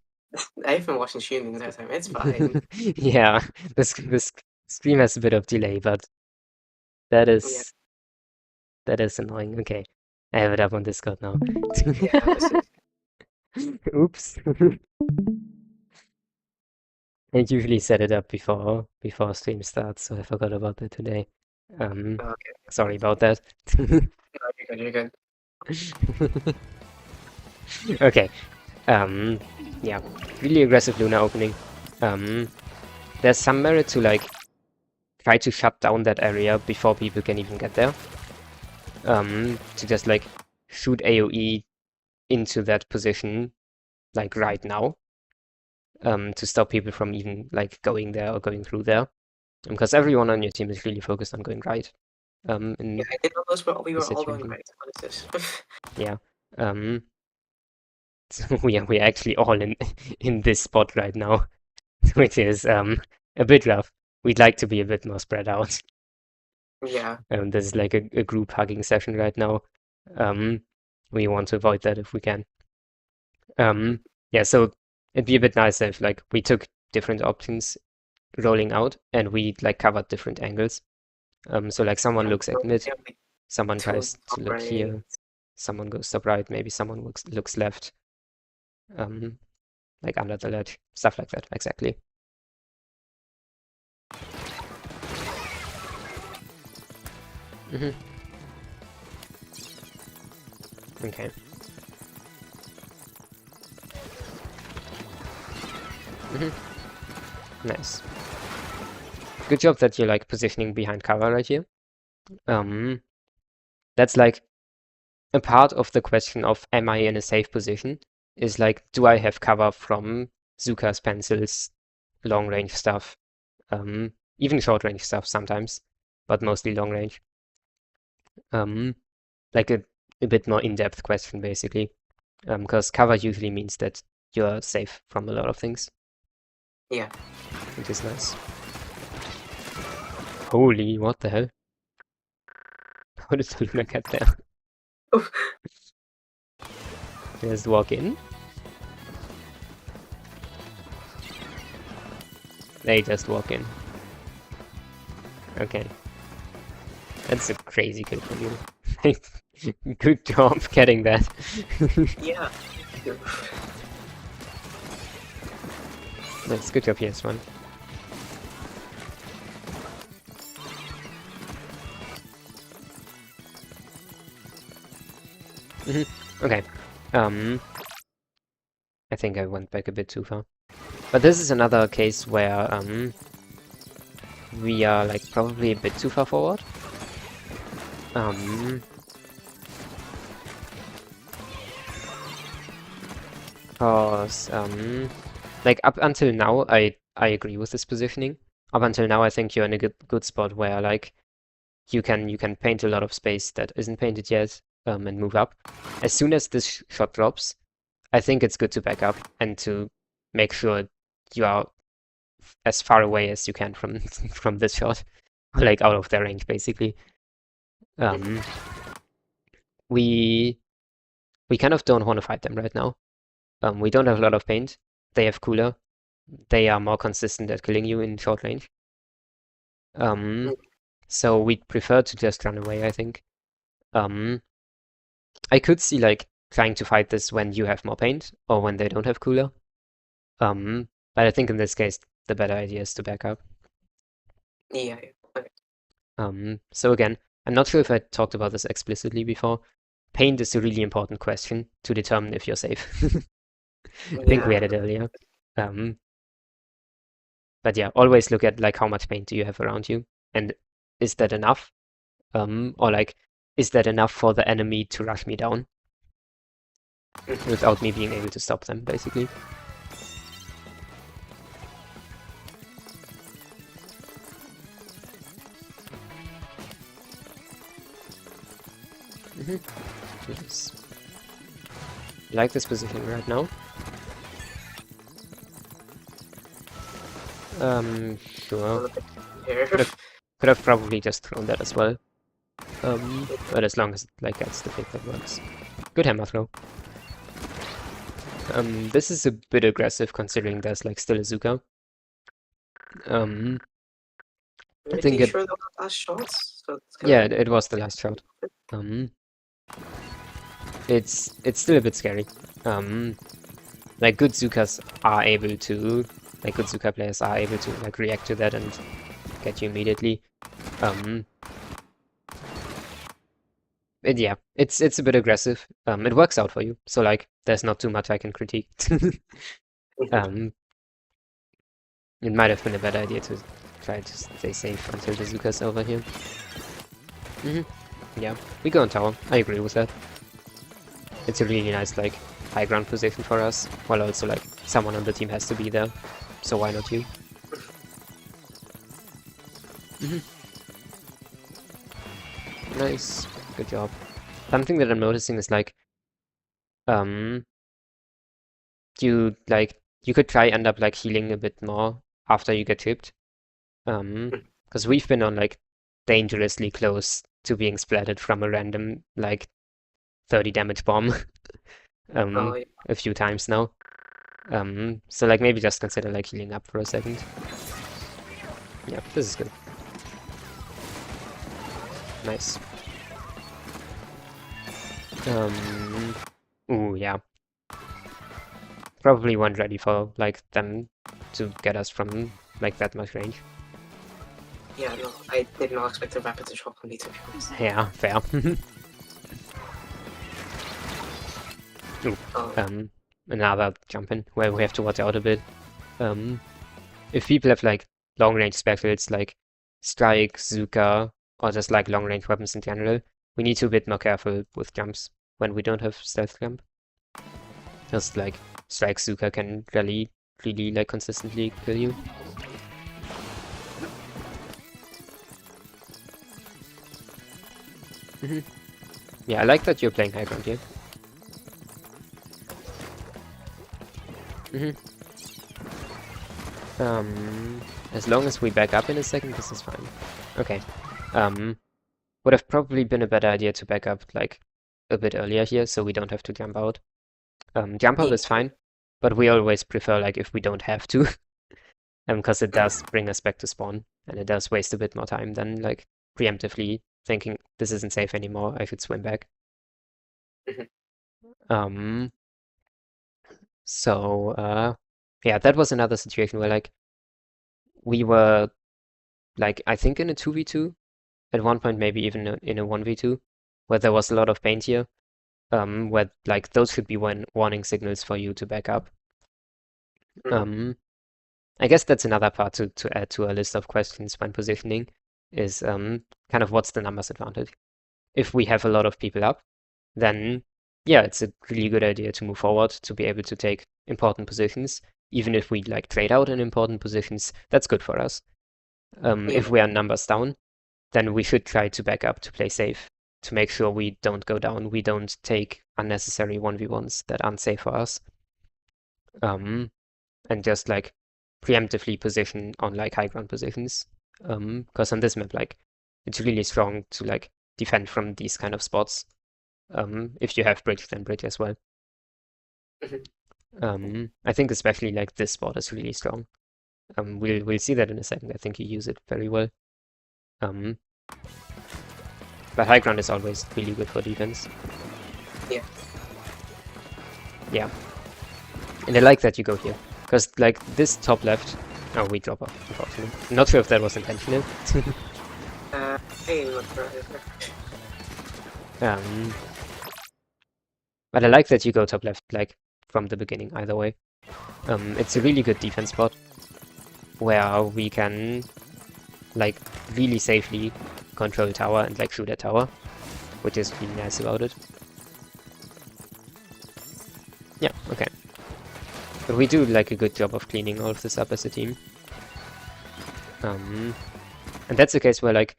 B: I've been watching streaming the entire time. It's fine.
A: Yeah, this stream has a bit of delay, but that
B: Yeah.
A: is annoying. Okay, I have it up on Discord now.
B: Yeah, this is...
A: Oops. I usually set it up before stream starts, so I forgot about that today.
B: Okay.
A: Sorry about that.
B: No, you're good, you're good.
A: Okay. Yeah, really aggressive Luna opening. There's some merit to like try to shut down that area before people can even get there. To just like shoot AoE into that position like right now. To stop people from even like going there or going through there. Because everyone on your team is really focused on going right. in
B: I did all those, but we
A: the
B: were all going
A: situation.
B: right. What is this?
A: Yeah. So we're actually all in this spot right now, which is a bit rough. We'd like to be a bit more spread out.
B: Yeah.
A: This is like a group hugging session right now. We want to avoid that if we can. Yeah, so it'd be a bit nicer if like we took different options rolling out and we like covered different angles. So like someone looks at mid,
B: Yeah, like
A: someone
B: two on
A: tries to
B: top
A: look
B: right.
A: here, someone goes top right, maybe someone looks left, like under the ledge, stuff like that, exactly. hmm Okay. hmm Nice. Good job that you're like positioning behind cover right here. That's like a part of the question of am I in a safe position is like, do I have cover from Zuka's pencils, long range stuff, even short range stuff sometimes, but mostly long range. Like a bit more in-depth question basically, because cover usually means that you're safe from a lot of things,
B: Yeah.
A: which is nice. Holy, what the hell? How did the Luna get there? Just walk in? They just walk in. Okay. That's a crazy kill from you. Good job getting that.
B: Yeah.
A: That's good job, PS1. Okay. I think I went back a bit too far. But this is another case where we are like probably a bit too far forward. Cause like up until now I agree with this positioning. Up until now I think you're in a good spot where like you can paint a lot of space that isn't painted yet, and move up. As soon as this shot drops, I think it's good to back up and to make sure you are as far away as you can from from this shot, like out of their range basically. Um, we we kind of don't want to fight them right now. We don't have a lot of paint. They have cooler. They are more consistent at killing you in short range. So we'd prefer to just run away, I think. I could see like trying to fight this when you have more paint or when they don't have cooler. But I think in this case the better idea is to back up.
B: Yeah. Okay.
A: So again, I'm not sure if I talked about this explicitly before. Paint is a really important question to determine if you're safe. I think we
B: Yeah.
A: had it earlier. But yeah, always look at like how much paint do you have around you, and is that enough? Or like, is that enough for the enemy to rush me down without me being able to stop them, basically? Yes. Like this position right now. Sure.
B: Here.
A: Could have probably just thrown that as well. But as long as it like gets the pick, that works. Good hammer throw. This is a bit aggressive considering there's like still a Zuka. I think
B: Pretty
A: it.
B: sure that was last shots, so it's
A: Yeah,
B: gonna.
A: it was the last shot. It's still a bit scary. Like good Zukas are able to, like good Zuka players are able to like react to that and get you immediately. Yeah, it's a bit aggressive. It works out for you, so like there's not too much I can critique. It might have been a bad idea to try to stay safe until the Zuka's over here. Yeah, we go on tower. I agree with that. It's a really nice like high ground position for us, while also like someone on the team has to be there, so why not you? Nice. Good job. Something that I'm noticing is like, um, you could try end up like healing a bit more after you get tipped. Because we've been on like dangerously close to being splatted from a random like 30 damage bomb
B: Oh, yeah.
A: a few times now. So like maybe just consider like healing up for a second. Yeah, this is good. Nice. Ooh, yeah. Probably weren't ready for like them to get us from like that much range.
B: Yeah, no, I did not expect the rapid to shock on me, to be honest.
A: Yeah, fair. Ooh,
B: Oh,
A: another jump in where we have to watch out a bit. If people have like long range specials like Strike, Zuka, or just like long range weapons in general, we need to be a bit more careful with jumps when we don't have stealth jump. Just like Strike Zuka can really like consistently kill you. Yeah, I like that you're playing high ground here. As long as we back up in a second, this is fine. Okay. Would have probably been a better idea to back up like a bit earlier here, so we don't have to jump out. Jump out
B: yeah.
A: is fine, but we always prefer like if we don't have to, because it does bring us back to spawn, and it does waste a bit more time than like preemptively thinking this isn't safe anymore, I should swim back. Um, yeah, that was another situation where like we were like I think in a 2v2 at one point, maybe even in a 1v2, where there was a lot of paint here, where like those should be warning signals for you to back up. I guess that's another part to add to a list of questions when positioning is kind of what's the numbers advantage. If we have a lot of people up, then yeah, it's a really good idea to move forward to be able to take important positions. Even if we like trade out in important positions, that's good for us. If we are numbers down, then we should try to back up to play safe, to make sure we don't go down, we don't take unnecessary 1v1s that aren't safe for us. And just like preemptively position on like high ground positions. Because on this map, like it's really strong to like defend from these kind of spots. If you have bridge, then bridge as well. I think especially like this spot is really strong. We'll see that in a second. I think you use it very well. But high ground is always really good for defense.
B: Yeah.
A: Yeah. And I like that you go here. Because like this top left... Oh, we drop off, unfortunately. Not sure if that was intentional.
B: Hey, look,
A: But I like that you go top left, like, from the beginning, either way. It's a really good defense spot, where we can, like, really safely control tower and, like, shoot at tower, which is really nice about it. Yeah, okay. But we do, like, a good job of cleaning all of this up as a team. And that's the case where, like,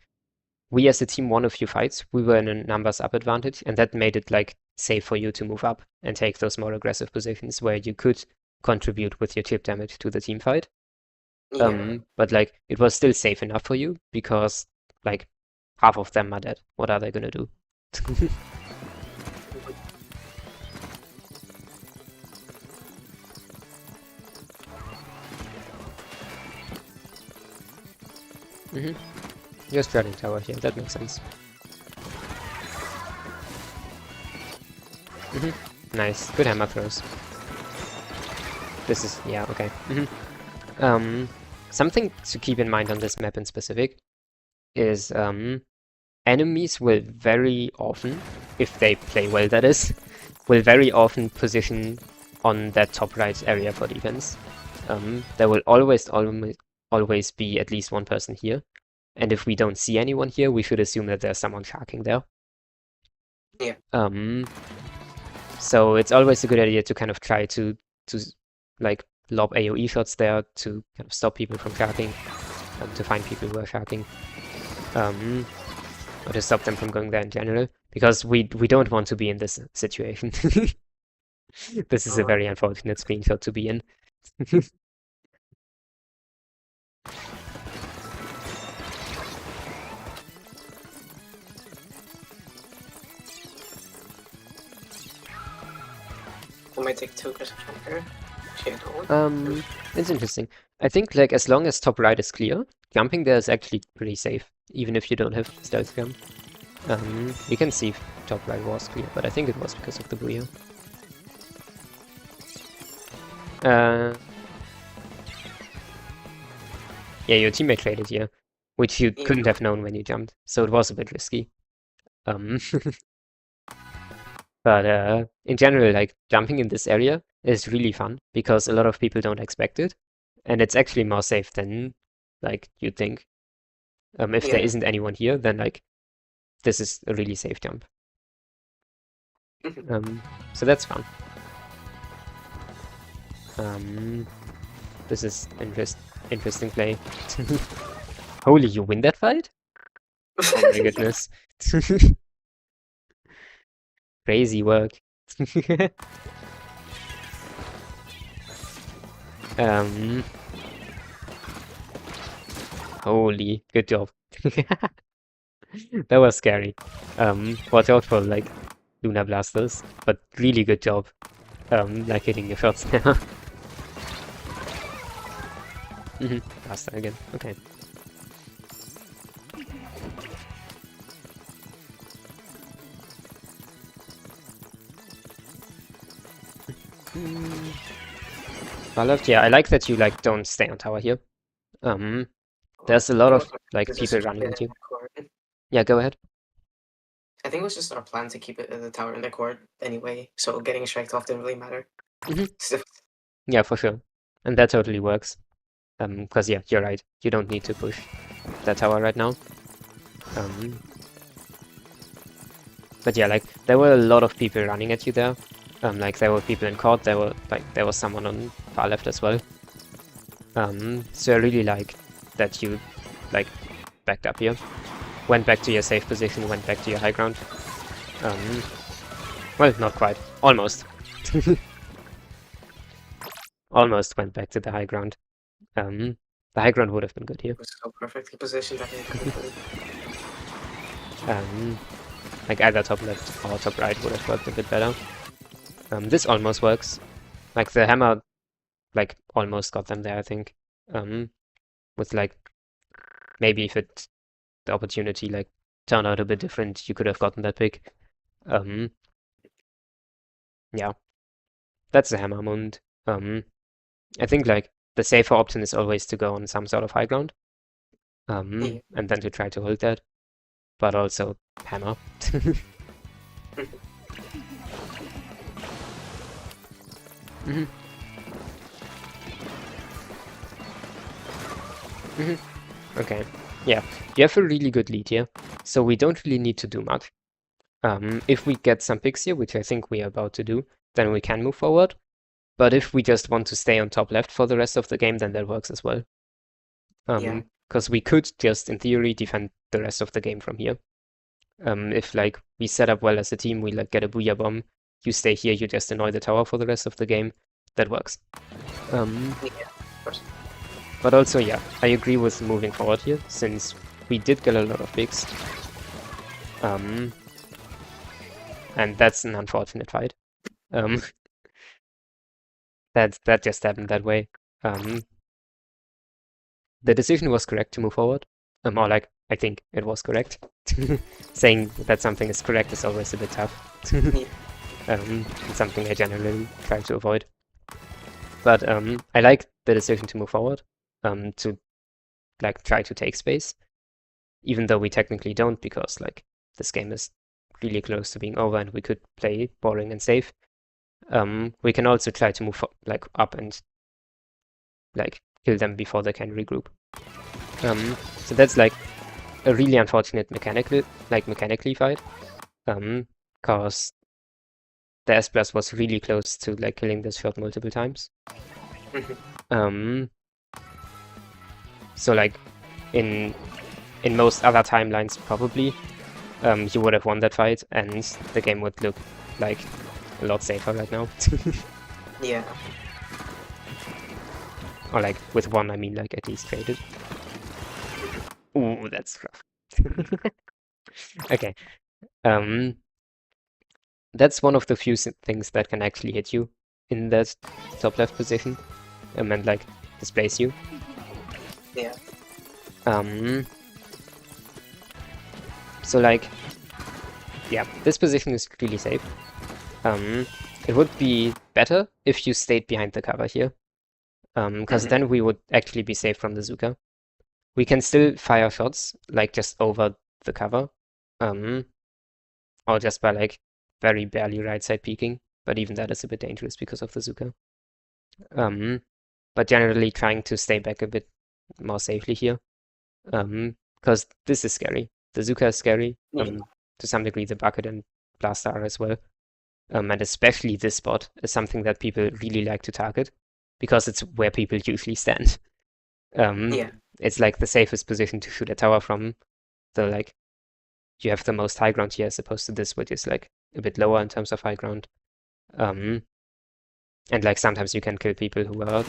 A: we as a team won a few fights. We were in a numbers up advantage, and that made it, like, safe for you to move up and take those more aggressive positions where you could contribute with your chip damage to the team fight.
B: yeah.
A: But like it was still safe enough for you because like half of them are dead. What are they gonna do? You're spreading tower here, that makes sense. Nice, good hammer throws. This is, yeah, okay. Something to keep in mind on this map in specific is enemies will very often, if they play well that is, will very often position on that top right area for defense. There will always be at least one person here. And if we don't see anyone here, we should assume that there's someone sharking there.
B: Yeah.
A: So it's always a good idea to kind of try to like lob AoE shots there to kind of stop people from sharking, to find people who are sharking. or to stop them from going there in general, because we don't want to be in this situation. This is a very unfortunate screenshot to be in.
B: I might take 2 because I'm here.
A: It's interesting. I think like as long as top right is clear, jumping there is actually pretty safe, even if you don't have stealth jump. You can see if top right was clear, but I think it was because of the Brio. Yeah, your teammate traded here, which you couldn't have known when you jumped, so it was a bit risky. But in general, like jumping in this area is really fun because a lot of people don't expect it, and it's actually more safe than like you'd think. If there isn't anyone here, then like this is a really safe jump. So that's fun. This is interesting play. Holy, you win that fight? Oh my goodness. Crazy work. Holy, good job. That was scary. Watch out for like Luna Blasters, but really good job. Like hitting your shots now. Blaster again. Okay. Left, yeah, I like that you like don't stay on tower here. There's a lot of like people running at you. Yeah, go ahead.
B: I think it was just our plan to keep it at the tower in the court anyway, so getting striked off didn't really matter.
A: Yeah, for sure. And that totally works. Because yeah, you're right. You don't need to push that tower right now. But yeah, like there were a lot of people running at you there. Like there were people in court, there was someone on far left as well. So I really like that you like backed up here. Went back to your safe position, went back to your high ground. Well, not quite. Almost. Almost went back to the high ground. The high ground would have been good here.
B: It was so perfectly positioned that
A: like either top left or top right would have worked a bit better. This almost works. Like the hammer, like almost got them there, I think. With like maybe if the opportunity like turned out a bit different, you could have gotten that pick. Yeah, that's the hammer moment. I think like the safer option is always to go on some sort of high ground, and then to try to hold that, but also hammer. Okay, yeah, you have a really good lead here, so we don't really need to do much. If we get some picks here, which I think we are about to do, then we can move forward. But if we just want to stay on top left for the rest of the game, then that works as well. Because we could just, in theory, defend the rest of the game from here. If like we set up well as a team, we like get a booyah bomb, you stay here, you just annoy the tower for the rest of the game, that works.
B: Yeah, of course.
A: But also, yeah, I agree with moving forward here, since we did get a lot of picks. And that's an unfortunate fight. That just happened that way. The decision was correct to move forward. Or like, I think it was correct. Saying that something is correct is always a bit tough. It's something I generally try to avoid. But I like the decision to move forward, to like try to take space, even though we technically don't, because like this game is really close to being over and we could play boring and safe. We can also try to move like up and like kill them before they can regroup. So that's like a really unfortunate mechanically fight, cause the S+ was really close to like killing this shot multiple times. So like in most other timelines probably you would have won that fight, and the game would look like a lot safer right now.
B: Yeah.
A: Or like with one, I mean like at least traded. Ooh, that's rough. Okay. Um, that's one of the few things that can actually hit you in that top left position, and like displace you.
B: Yeah.
A: Um, so like, yeah, this position is really safe. It would be better if you stayed behind the cover here, because then we would actually be safe from the Zuka. We can still fire shots, like just over the cover, or just by like very barely right side peeking, but even that is a bit dangerous because of the Zuka. But generally trying to stay back a bit more safely here, because this is scary. The Zuka is scary,
B: Yeah.
A: to some degree the bucket and blaster are as well. And especially this spot is something that people really like to target because it's where people usually stand.
B: Yeah.
A: It's like the safest position to shoot a tower from. The like you have the most high ground here as opposed to this, which is like a bit lower in terms of high ground. And like sometimes you can kill people who are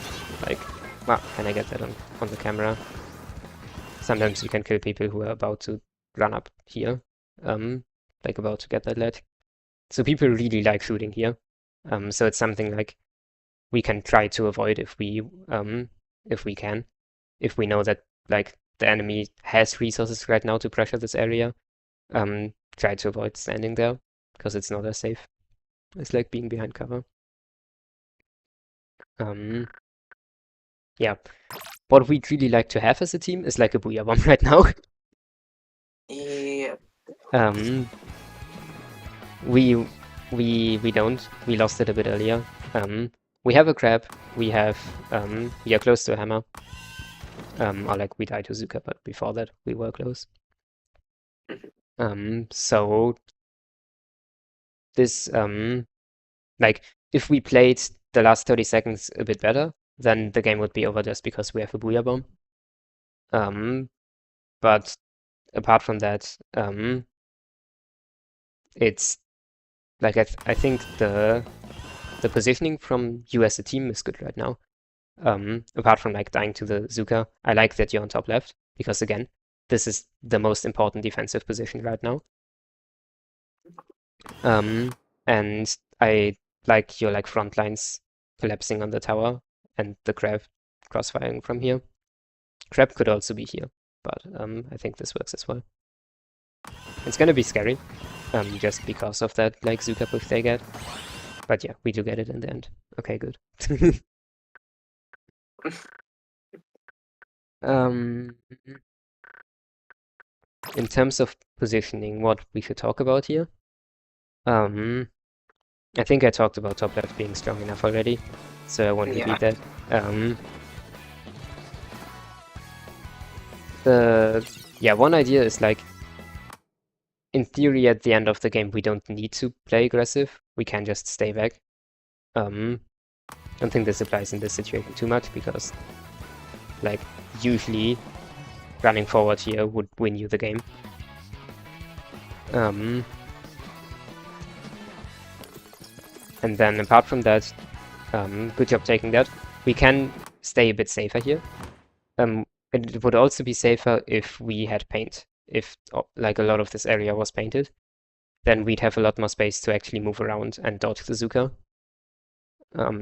A: like, well, can I get that on the camera? Sometimes you can kill people who are about to run up here, like about to get that ledge. So people really like shooting here. So it's something like we can try to avoid if we can. If we know that like the enemy has resources right now to pressure this area, try to avoid standing there because it's not as safe. It's like being behind cover. Yeah. What we'd really like to have as a team is like a Booyah Bomb right now.
B: Yeah.
A: Um, we we don't. We lost it a bit earlier. We have a crab. We are close to a hammer. Or like we died to Zuka, but before that we were close. So this like if we played the last 30 seconds a bit better, then the game would be over just because we have a Booyah Bomb. But apart from that, it's like I think the positioning from you as a team is good right now. Apart from like dying to the Zuka, I like that you're on top left because again, this is the most important defensive position right now. And I like your like front lines collapsing on the tower and the crab crossfiring from here. Crab could also be here, but I think this works as well. It's gonna be scary, just because of that like Zuka push they get. But yeah, we do get it in the end. Okay, good. Um, in terms of positioning, what we should talk about here. I think I talked about top left being strong enough already, so I won't repeat that. One idea is like, in theory, at the end of the game, we don't need to play aggressive. We can just stay back. Don't think this applies in this situation too much because, like, usually running forward here would win you the game. And then apart from that, good job taking that. We can stay a bit safer here. It would also be safer if we had paint. If like a lot of this area was painted, then we'd have a lot more space to actually move around and dodge the Zuka.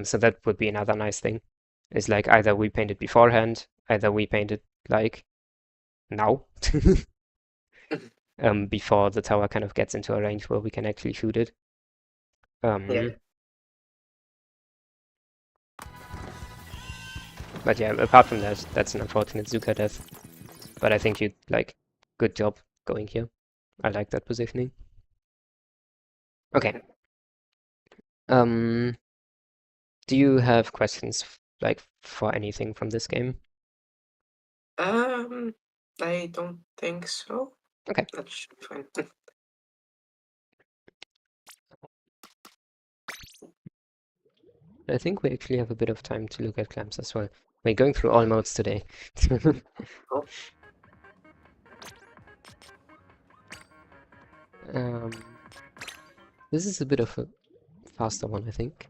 A: So that would be another nice thing. Is like either we paint it beforehand, either we paint it like now. Before the tower kind of gets into a range where we can actually shoot it.
B: Yeah.
A: But yeah, apart from that, that's an unfortunate Zuka death. But I think you like good job going here. I like that positioning. Okay. Do you have questions like for anything from this game?
B: I don't think so.
A: Okay.
B: That should be fine.
A: I think we actually have a bit of time to look at clamps as well. We're going through all modes today.
B: Cool.
A: This is a bit of a faster one, I think.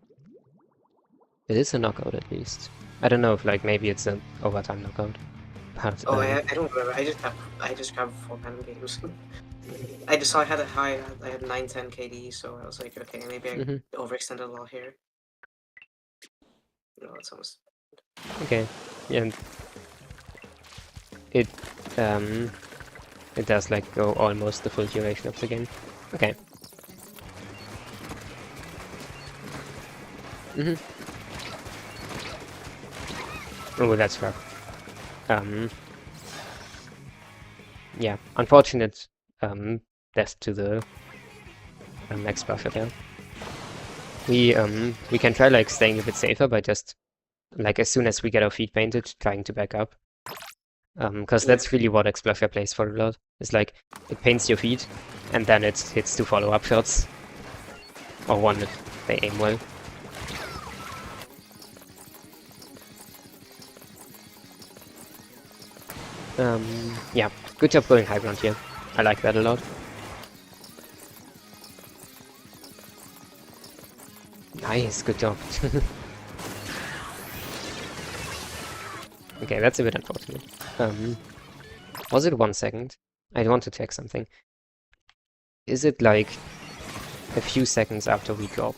A: It is a knockout at least. I don't know if like maybe it's an overtime knockout, but
B: Oh, I don't remember. I just have 4 random games. I just saw I had a high. I had 910 KD, so I was like, okay, maybe I
A: mhm.
B: overextended a lot here. No, it's almost.
A: Okay, yeah, and it it does like go almost the full duration of the game. Okay. Mhm. Oh, that's rough. Yeah, unfortunate death to the max buffer there. We can try like staying a bit safer by just like as soon as we get our feet painted, trying to back up. Because
B: Yeah.
A: that's really what Explorer plays for a lot. It's like it paints your feet, and then it hits 2 follow-up shots, or one if they aim well. Yeah, good job going high ground here. I like that a lot. Nice, good job. Okay, that's a bit unfortunate. Was it 1 second? I want to check something. Is it like a few seconds after we drop?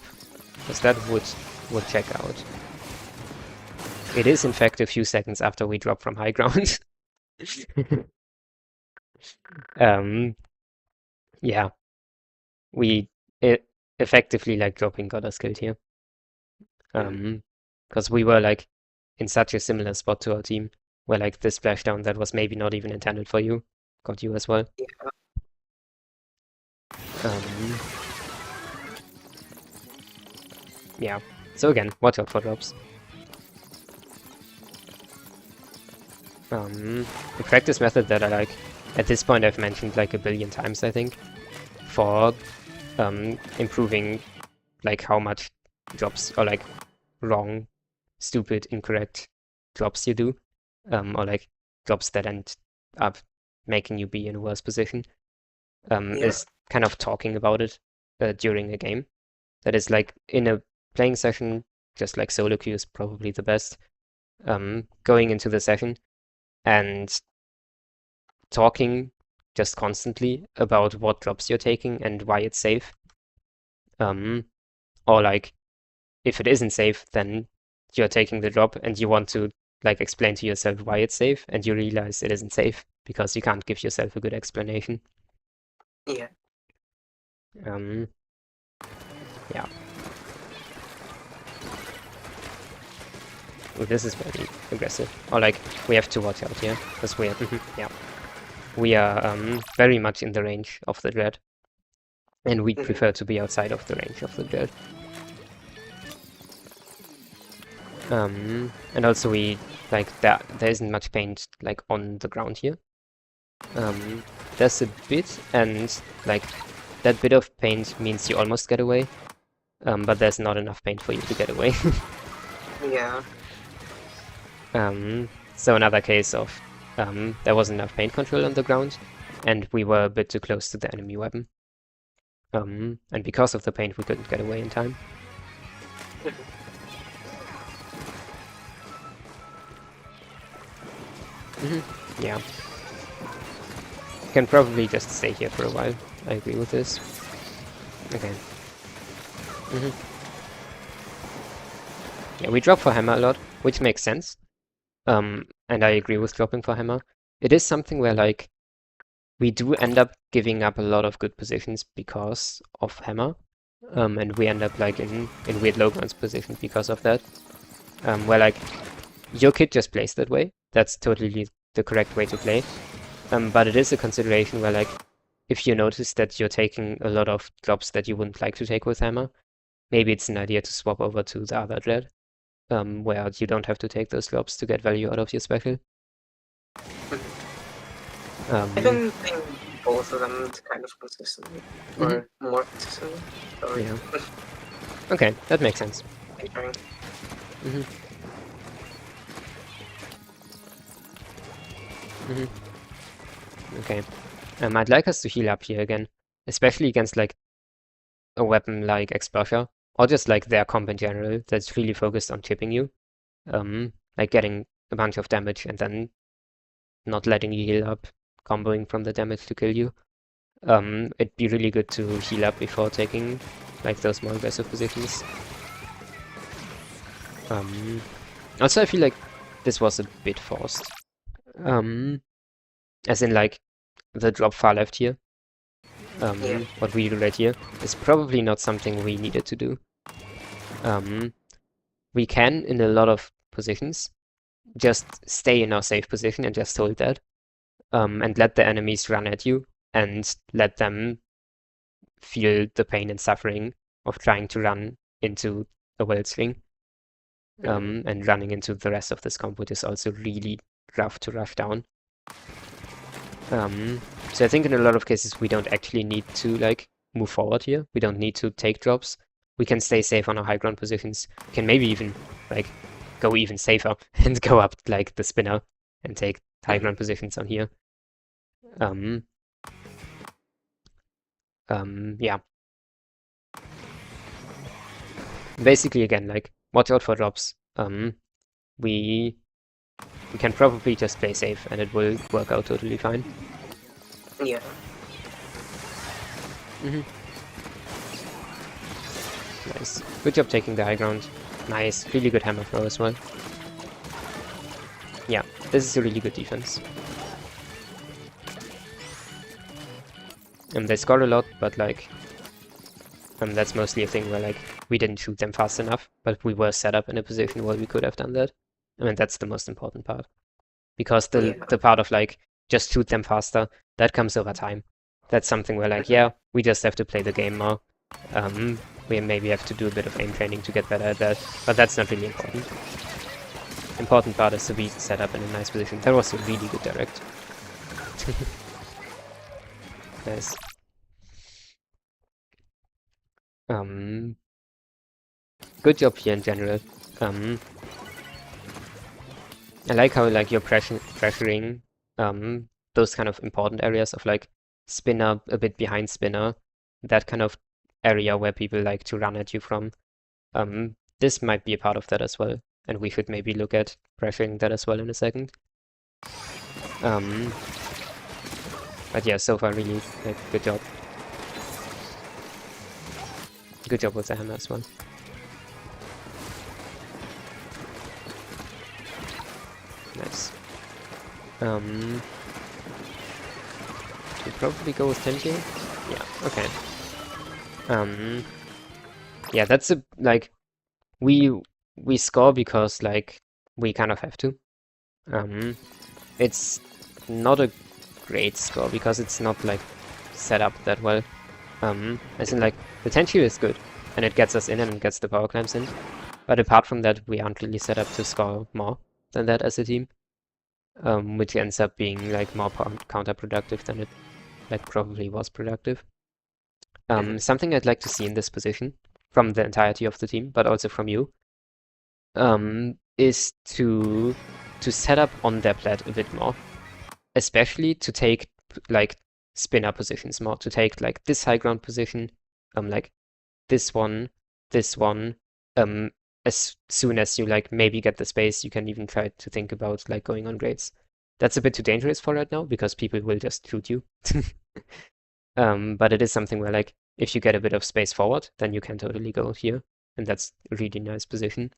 A: Because that would check out. It is in fact a few seconds after we drop from high ground. Yeah, we effectively like dropping got us killed here. Because we were like in such a similar spot to our team, where like this splashdown that was maybe not even intended for you got you as well.
B: Yeah.
A: Um, yeah. So again, watch out for drops. The practice method that I like, at this point I've mentioned like a billion times, I think, for improving like how much drops or like wrong, stupid, incorrect drops you do, or like drops that end up making you be in a worse position,
B: Yeah.
A: is kind of talking about it during a game. That is like in a playing session, just like solo queue is probably the best. Going into the session and talking just constantly about what drops you're taking and why it's safe. Or like if it isn't safe, then you're taking the drop and you want to like explain to yourself why it's safe, and you realize it isn't safe because you can't give yourself a good explanation.
B: Yeah.
A: Yeah. Ooh, this is very aggressive. Or like we have to watch out here because we are yeah, we are very much in the range of the dread, and we'd prefer to be outside of the range of the dread. And also we like there isn't much paint like on the ground here. There's a bit, and like that bit of paint means you almost get away, but there's not enough paint for you to get away.
B: Yeah.
A: So another case of there wasn't enough paint control on the ground, and we were a bit too close to the enemy weapon. And because of the paint, we couldn't get away in time. Yeah. Can probably just stay here for a while. I agree with this. Okay. Yeah, we drop for hammer a lot, which makes sense. And I agree with dropping for hammer. It is something where like we do end up giving up a lot of good positions because of hammer. And we end up like in weird low grounds positions because of that. Where like your kit just plays that way. That's totally the correct way to play. But it is a consideration where like if you notice that you're taking a lot of drops that you wouldn't like to take with hammer, maybe it's an idea to swap over to the other dread, where you don't have to take those drops to get value out of your special.
B: I've been playing both of them kind of consistently, or more consistently. So
A: Yeah. Okay, that makes sense.
B: trying.
A: Okay. I'd like us to heal up here again. especially against like a weapon like Explosion, or just like their comp in general that's really focused on chipping you, like getting a bunch of damage and then not letting you heal up, comboing from the damage to kill you. It'd be really good to heal up before taking like those more aggressive positions. Also, I feel like this was a bit forced. As in like the drop far left here.
B: Yeah.
A: What we do right here is probably not something we needed to do. We can, in a lot of positions, just stay in our safe position and just hold that. And let the enemies run at you and let them feel the pain and suffering of trying to run into a world swing. And running into the rest of this comp, which is also really rough to rush down. So I think in a lot of cases we don't actually need to like move forward here. We don't need to take drops. We can stay safe on our high ground positions. We can maybe even like go even safer and go up like the spinner and take high ground positions on here. Yeah. Basically again, like watch out for drops. We can probably just play safe and it will work out totally fine.
B: Yeah.
A: Nice. Good job taking the high ground. Nice. Really good hammer throw as well. Yeah, this is a really good defense. They score a lot, but like that's mostly a thing where like we didn't shoot them fast enough, but we were set up in a position where we could have done that. I mean, that's the most important part. Because the part of like just shoot them faster, that comes over time. That's something where like, yeah, we just have to play the game more. We maybe have to do a bit of aim training to get better at that, but that's not really important. Important part is to be set up in a nice position. That was a really good direct. Nice. Good job here in general. I like how like you're pressuring those kind of important areas of like spinner, a bit behind spinner, that kind of area where people like to run at you from. This might be a part of that as well, and we should maybe look at pressuring that as well in a second. But yeah, so far really like good job. Good job with the hammer as well. Nice. Should probably go with 10k? Yeah, okay. Yeah, that's a like we score because like we kind of have to. It's not a great score because it's not like set up that well. As in like the 10 shield is good and it gets us in and gets the power clamps in. But apart from that, we aren't really set up to score more than that as a team. Which ends up being like more counterproductive than it like probably was productive. Something I'd like to see in this position from the entirety of the team, but also from you, is to set up on their plat a bit more, especially to take like spinner positions more, to take like this high ground position, like this one, as soon as you like maybe get the space, you can even try to think about like going on grades. That's a bit too dangerous for right now because people will just shoot you. But it is something where like if you get a bit of space forward, then you can totally go here, and that's a really nice position.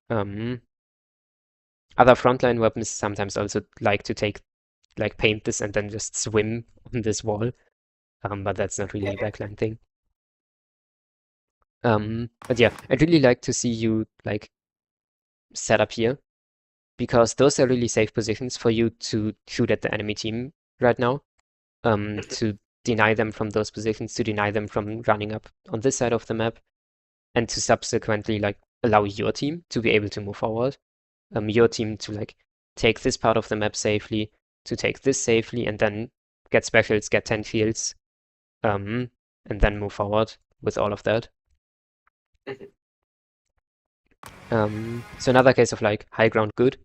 A: Other frontline weapons sometimes also like to take like paint this and then just swim on this wall. But that's not really a backline thing. But yeah, I'd really like to see you like set up here because those are really safe positions for you to shoot at the enemy team right now. To deny them from those positions, to deny them from running up on this side of the map, and to subsequently like allow your team to be able to move forward. Your team to like take this part of the map safely, to take this safely, and then get specials, get 10 shields, and then move forward with all of that. So another case of like high ground good,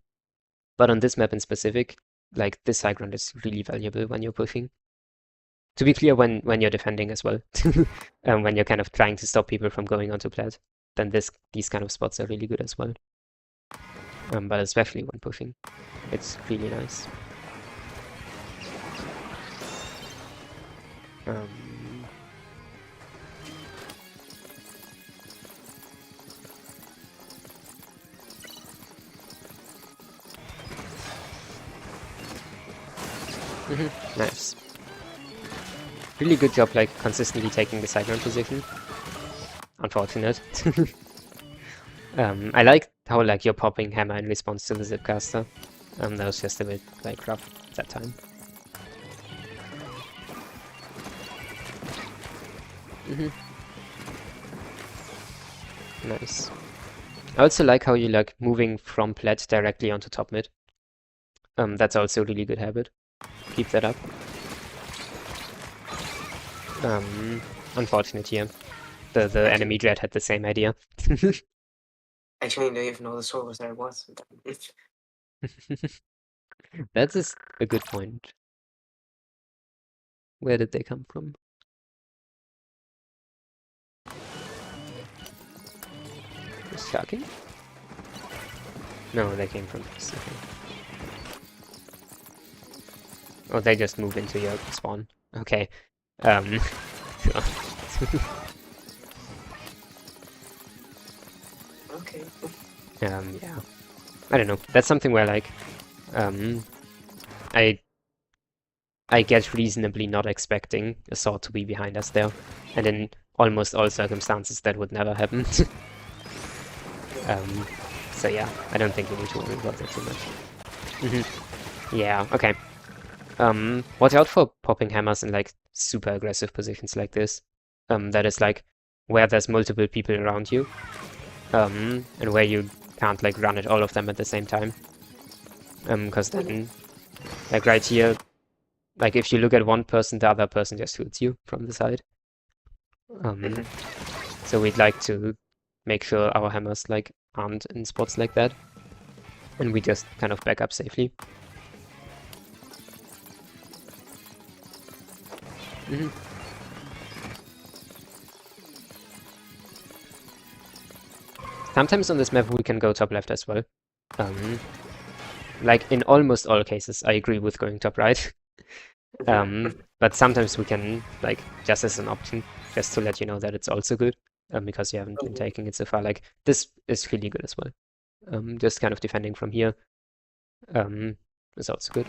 A: but on this map in specific, like this high ground is really valuable when you're pushing. To be clear, when you're defending as well, when you're kind of trying to stop people from going onto plat, then these kind of spots are really good as well. But especially when pushing, it's really nice. Um, nice. Really good job, like, consistently taking the sideground position. Unfortunate. I like how, like, you're popping hammer in response to the zipcaster. That was just a bit, like, rough that time. Nice. I also like how you, like, moving from plat directly onto top mid. That's also a really good habit. Keep that up. Unfortunate here. The enemy dread had the same idea.
B: Actually, I didn't even know the sword was there. What?
A: That is a good point. Where did they come from? Is Sharking? No, they came from this. Okay. Oh, they just moved into your spawn. Okay. Sure.
B: Okay.
A: Yeah. I don't know. That's something where, like, I get reasonably not expecting a sword to be behind us there, and in almost all circumstances that would never happen. So yeah, I don't think we need to worry about that too much. Yeah, okay. Watch out for popping hammers in, like, super aggressive positions like this. That is, like, where there's multiple people around you, and where you can't, like, run at all of them at the same time. Because then, like, right here, like, if you look at one person, the other person just shoots you from the side. So we'd like to make sure our hammers, like, aren't in spots like that, and we just kind of back up safely. Sometimes on this map we can go top left as well. Like, in almost all cases, I agree with going top right. But sometimes we can, like, just as an option, just to let you know that it's also good, because you haven't been taking it so far. Like, this is really good as well. Just kind of defending from here is also good.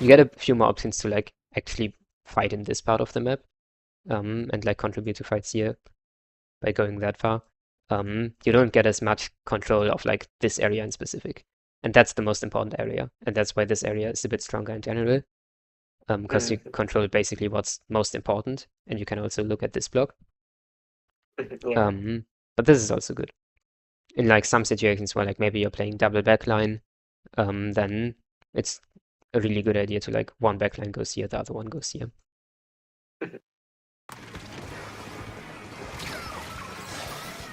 A: You get a few more options to, like, actually fight in this part of the map, and, like, contribute to fights here by going that far. You don't get as much control of, like, this area in specific. And that's the most important area. And that's why this area is a bit stronger in general. Because you control basically what's most important. And you can also look at this block.
B: Yeah.
A: But this is also good. In, like, some situations where, like, maybe you're playing double backline, then it's a really good idea to, like, one backline goes here, the other one goes here.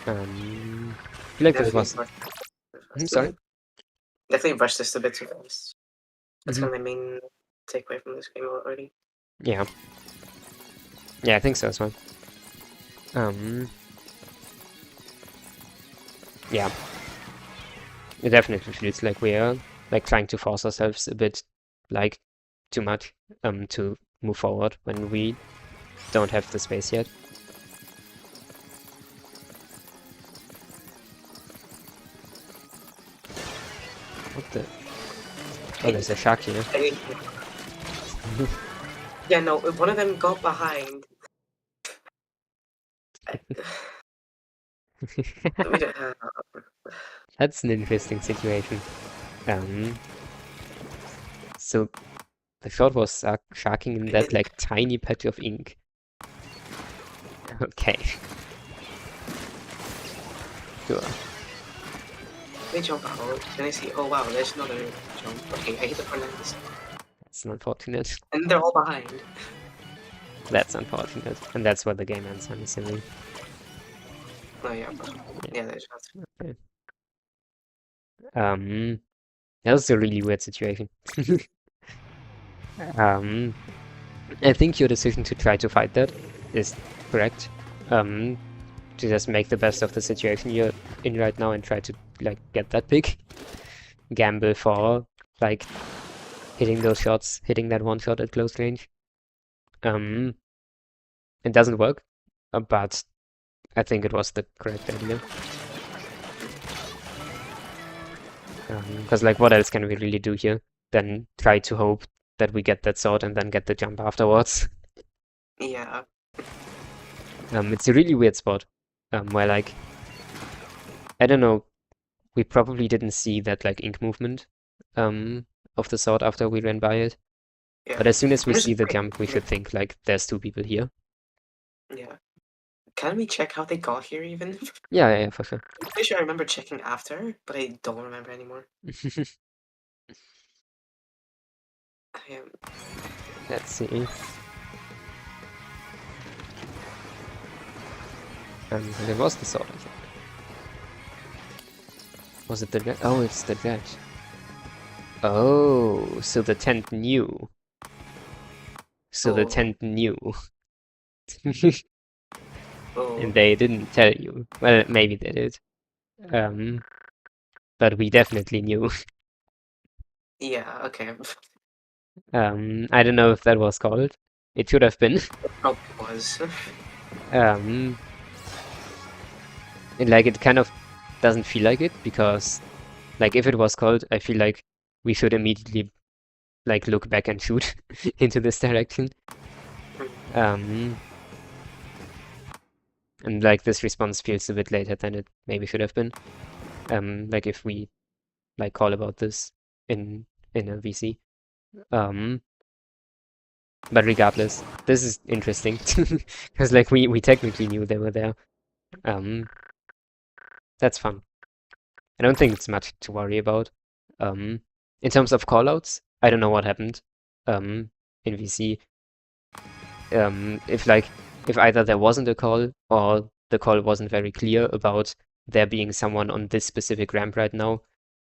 A: I feel like this was... sorry?
B: Definitely rushed this a bit too fast. That's kind of my main takeaway from this game already.
A: Yeah. Yeah, I think so as well. Yeah. It definitely feels like we are, like, trying to force ourselves a bit, like, too much, to move forward when we don't have the space yet. What the? Oh, there's a shark here.
B: Yeah, no, one of them got behind.
A: That's an interesting situation. So the shot was sharking in that, like, tiny patch of ink. Okay. Sure.
B: They jump out, and I see, oh wow, there's another jump. Okay, I hit the front end.
A: That's unfortunate.
B: And they're all behind.
A: That's unfortunate. And that's where the game ends, I'm assuming.
B: Oh yeah, but yeah, there's not.
A: Okay. That was a really weird situation. I think your decision to try to fight that is correct. To just make the best of the situation you're in right now and try to like get that pick. Gamble for like hitting those shots, hitting that one shot at close range. It doesn't work, but I think it was the correct idea. Because like, what else can we really do here than try to hope that we get that sword and then get the jump afterwards?
B: Yeah.
A: It's a really weird spot, where like, I don't know, we probably didn't see that like ink movement, of the sword after we ran by it.
B: Yeah.
A: But as soon as we
B: I'm just
A: see the
B: wait,
A: jump, we should think like, there's two people here.
B: yeah. Can we check how they got here even?
A: Yeah, for sure.
B: I'm pretty sure I remember checking after, but I don't remember anymore.
A: Let's see. There was the sword, I think. Was it the red? Oh, it's the red. Oh, so the tent knew. So the
B: Oh.
A: tent knew.
B: Oh.
A: And they didn't tell you. Well, maybe they did. But we definitely knew.
B: Yeah, okay.
A: I don't know if that was called. It should have been.
B: It probably was.
A: And like it kind of doesn't feel like it because like if it was called, I feel like we should immediately like look back and shoot into this direction. And like this response feels a bit later than it maybe should have been. Like if we like call about this in a VC. But regardless, this is interesting because like we technically knew they were there. That's fun. I don't think it's much to worry about. In terms of callouts, I don't know what happened in VC. If either there wasn't a call or the call wasn't very clear about there being someone on this specific ramp right now,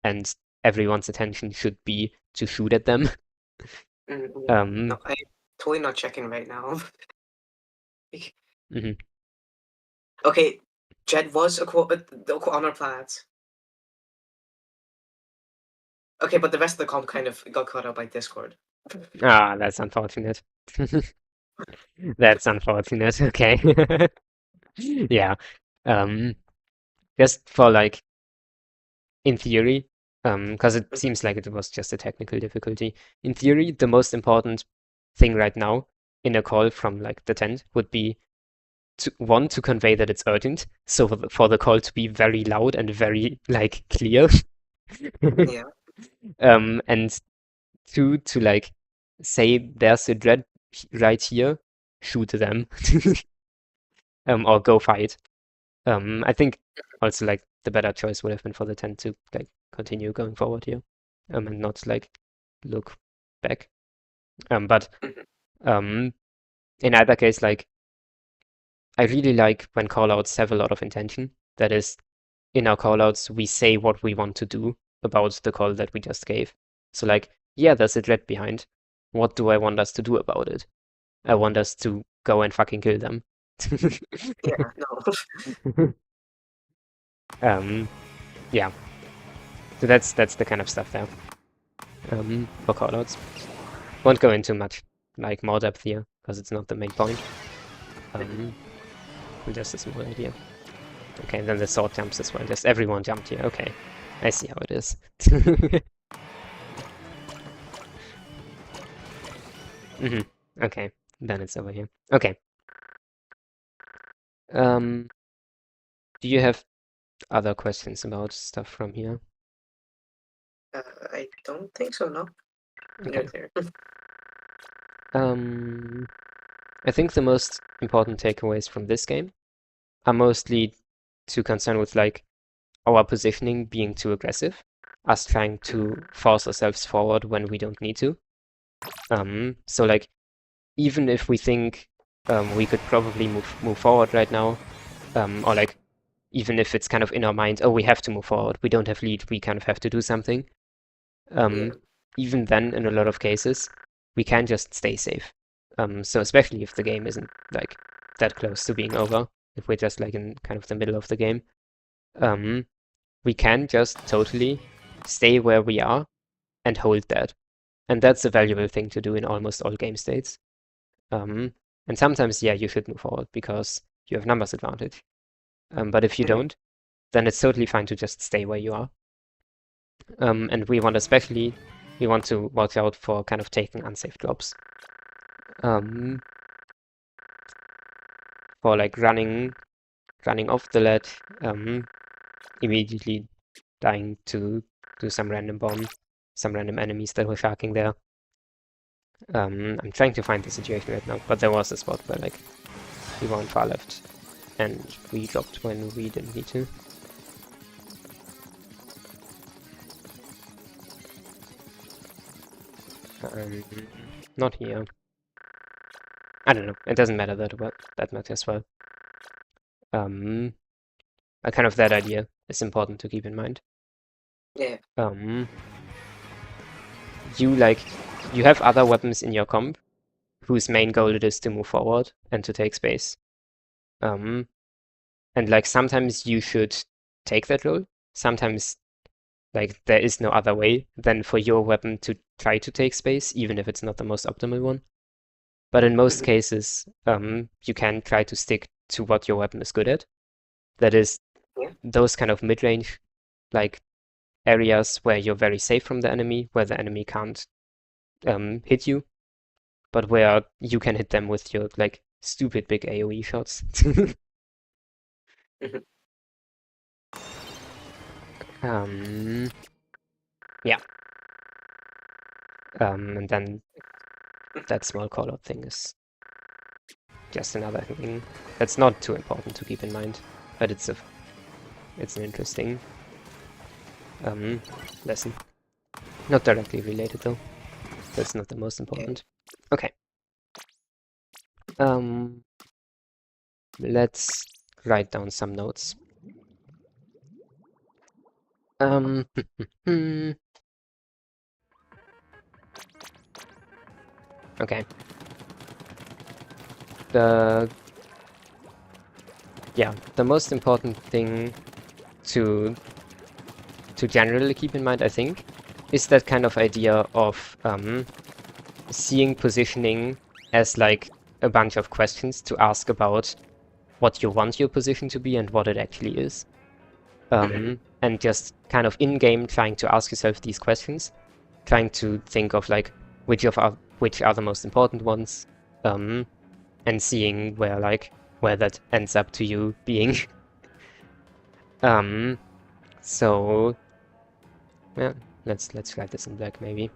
A: and everyone's attention should be to shoot at them.
B: Yeah. No, I'm totally not checking right now.
A: Mhm.
B: Okay, Jed was on our plats. Okay, but the rest of the comp kind of got caught up by Discord.
A: Ah, that's unfortunate. That's unfortunate. Okay. Yeah. Just for like in theory, because it seems like it was just a technical difficulty. In theory, the most important thing right now in a call from like the tent would be to convey that it's urgent, so for the call to be very loud and very like clear.
B: Yeah.
A: And two, to like say there's a dread right here, shoot them. Or go fight. I think also like the better choice would have been for the 10 to like continue going forward here, and not like look back. But in either case, like I really like when callouts have a lot of intention. That is, in our callouts, we say what we want to do about the call that we just gave. So like, yeah, there's a dread behind. What do I want us to do about it? I want us to go and fucking kill them.
B: Yeah, no.
A: Yeah. So that's the kind of stuff there. For callouts. Won't go into much like more depth here, because it's not the main point. Just a small idea. Okay, and then the sword jumps as well. Just everyone jumped here. Okay. I see how it is. Okay, then it's over here. Okay. Do you have other questions about stuff from here?
B: I don't think so, no. You're
A: Okay.
B: clear.
A: I think the most important takeaways from this game are mostly to concern with like our positioning being too aggressive, us trying to force ourselves forward when we don't need to. So like even if we think we could probably move forward right now, or like even if it's kind of in our mind, oh, we have to move forward, we don't have lead, we kind of have to do something.
B: Yeah.
A: Even then, in a lot of cases, we can just stay safe. So especially if the game isn't like that close to being over, if we're just like in kind of the middle of the game, um, we can just totally stay where we are and hold that. And that's a valuable thing to do in almost all game states. And sometimes, yeah, you should move forward because you have numbers advantage. But if you don't, then it's totally fine to just stay where you are. And we want to watch out for kind of taking unsafe drops. For like running off the ledge, immediately dying to some random bomb, some random enemies that were sharking there. I'm trying to find the situation right now, but there was a spot where like we were on far left and we dropped when we didn't need to. Not here. I don't know. It doesn't matter that much as well. Kind of that idea is important to keep in mind.
B: Yeah.
A: You have other weapons in your comp whose main goal it is to move forward and to take space. And like sometimes you should take that role. Sometimes like there is no other way than for your weapon to try to take space, even if it's not the most optimal one. But in most cases, you can try to stick to what your weapon is good at. That is those kind of mid-range like areas where you're very safe from the enemy, where the enemy can't hit you, but where you can hit them with your like stupid big AoE shots. Yeah. And then that small callout thing is just another thing that's not too important to keep in mind, but it's an interesting lesson. Not directly related though. That's not the most important. Okay. Let's write down some notes. Okay. The most important thing to generally keep in mind, I think, is that kind of idea of seeing positioning as like a bunch of questions to ask about what you want your position to be and what it actually is. And just kind of in-game trying to ask yourself these questions, trying to think of like which are the most important ones, and seeing where that ends up to you being. So yeah, let's write this in black maybe.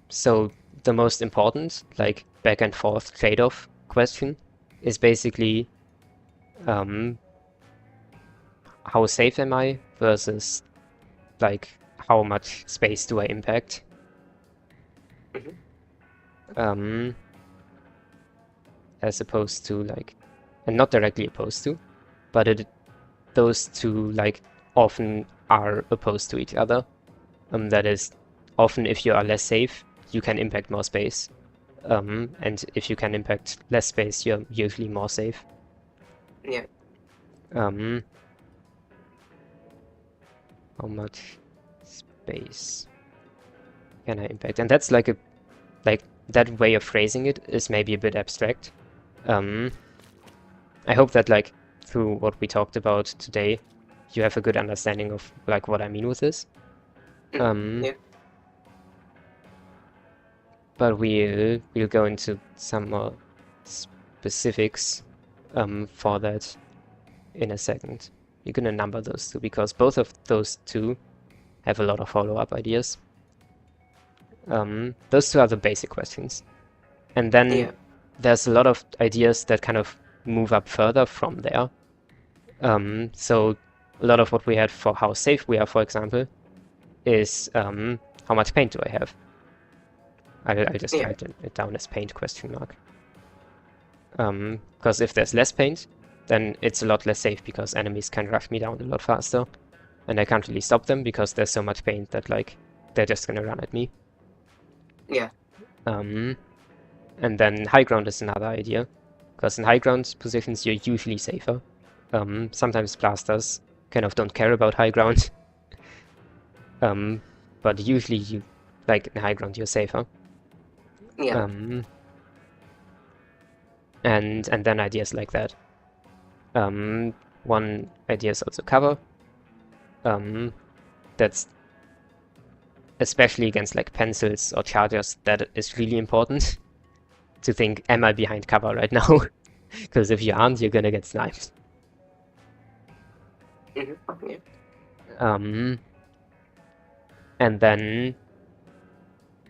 A: So the most important like back and forth trade-off question is basically how safe am I versus like how much space do I impact? As opposed to like, and not directly opposed to, but those two like often are opposed to each other. That is, often if you are less safe, you can impact more space. And if you can impact less space, you're usually more safe.
B: Yeah.
A: How much space can I impact? And that's like that way of phrasing it is maybe a bit abstract. I hope that like through what we talked about today, you have a good understanding of like what I mean with this.
B: Yeah.
A: But we'll go into some more specifics for that in a second. You're gonna number those two because both of those two have a lot of follow-up ideas. Those two are the basic questions. And then there's a lot of ideas that kind of move up further from there. So a lot of what we had for how safe we are, for example, is how much paint do I have? I'll just write it down as paint question mark. Because if there's less paint, then it's a lot less safe because enemies can rush me down a lot faster. And I can't really stop them because there's so much paint that like they're just gonna run at me.
B: Yeah.
A: And then high ground is another idea, because in high ground positions you're usually safer. Sometimes blasters kind of don't care about high ground, but usually you, like in high ground, you're safer.
B: Yeah.
A: And then ideas like that. One idea is also cover. That's especially against like pencils or chargers, that is really important to think, am I behind cover right now? Because if you aren't, you're gonna get sniped.
B: Yeah.
A: And then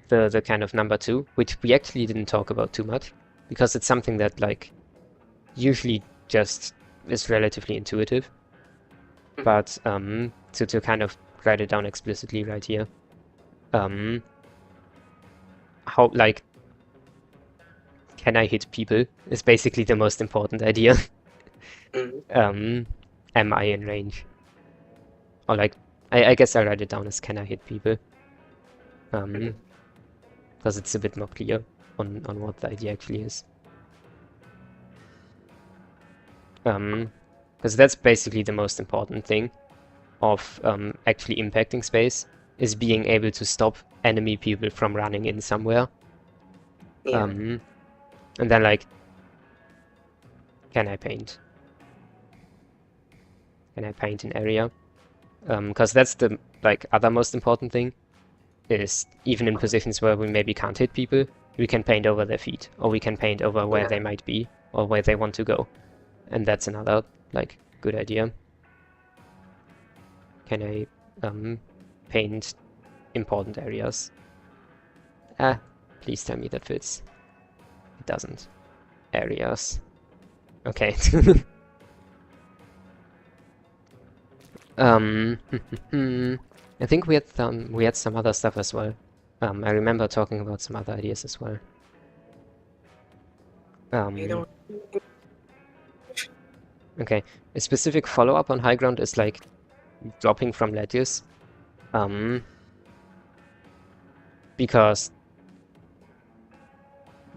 A: the kind of number two, which we actually didn't talk about too much, because it's something that like usually just is relatively intuitive. But to kind of write it down explicitly right here, how like can I hit people is basically the most important idea. Am I in range? Or like I guess I write it down as can I hit people? Because it's a bit more clear on what the idea actually is. Because that's basically the most important thing of actually impacting space, is being able to stop enemy people from running in somewhere.
B: Yeah.
A: And then like, can I paint? Can I paint an area? Because that's the like other most important thing, is even in positions where we maybe can't hit people, we can paint over their feet, or we can paint over where they might be, or where they want to go. And that's another like good idea. Can I paint important areas? Please tell me that fits. It doesn't. Areas. Okay. I think we had some other stuff as well. I remember talking about some other ideas as well. Okay, a specific follow-up on high ground is like dropping from ledges. Because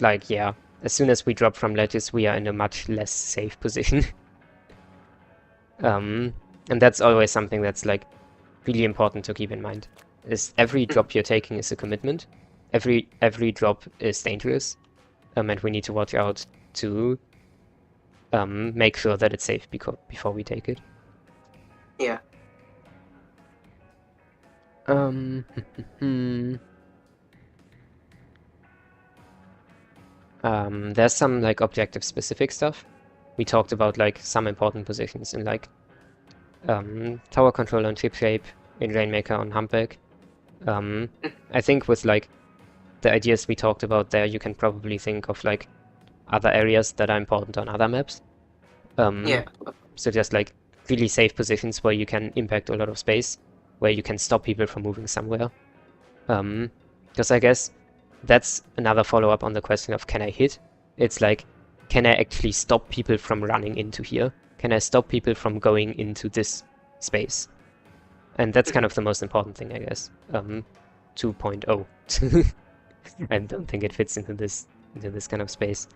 A: like, yeah, as soon as we drop from ledges, we are in a much less safe position. And that's always something that's like really important to keep in mind, is every drop you're taking is a commitment. Every drop is dangerous, and we need to watch out to make sure that it's safe before we take it.
B: Yeah.
A: There's some like objective specific stuff. We talked about like some important positions in like tower control on chip shape, in Rainmaker on humpback. I think with like the ideas we talked about there, you can probably think of like other areas that are important on other maps.
B: Yeah.
A: So just like really safe positions where you can impact a lot of space, where you can stop people from moving somewhere. Because I guess that's another follow-up on the question of can I hit? It's like, can I actually stop people from running into here? Can I stop people from going into this space? And that's kind of the most important thing, I guess. 2.0. I don't think it fits into this kind of space.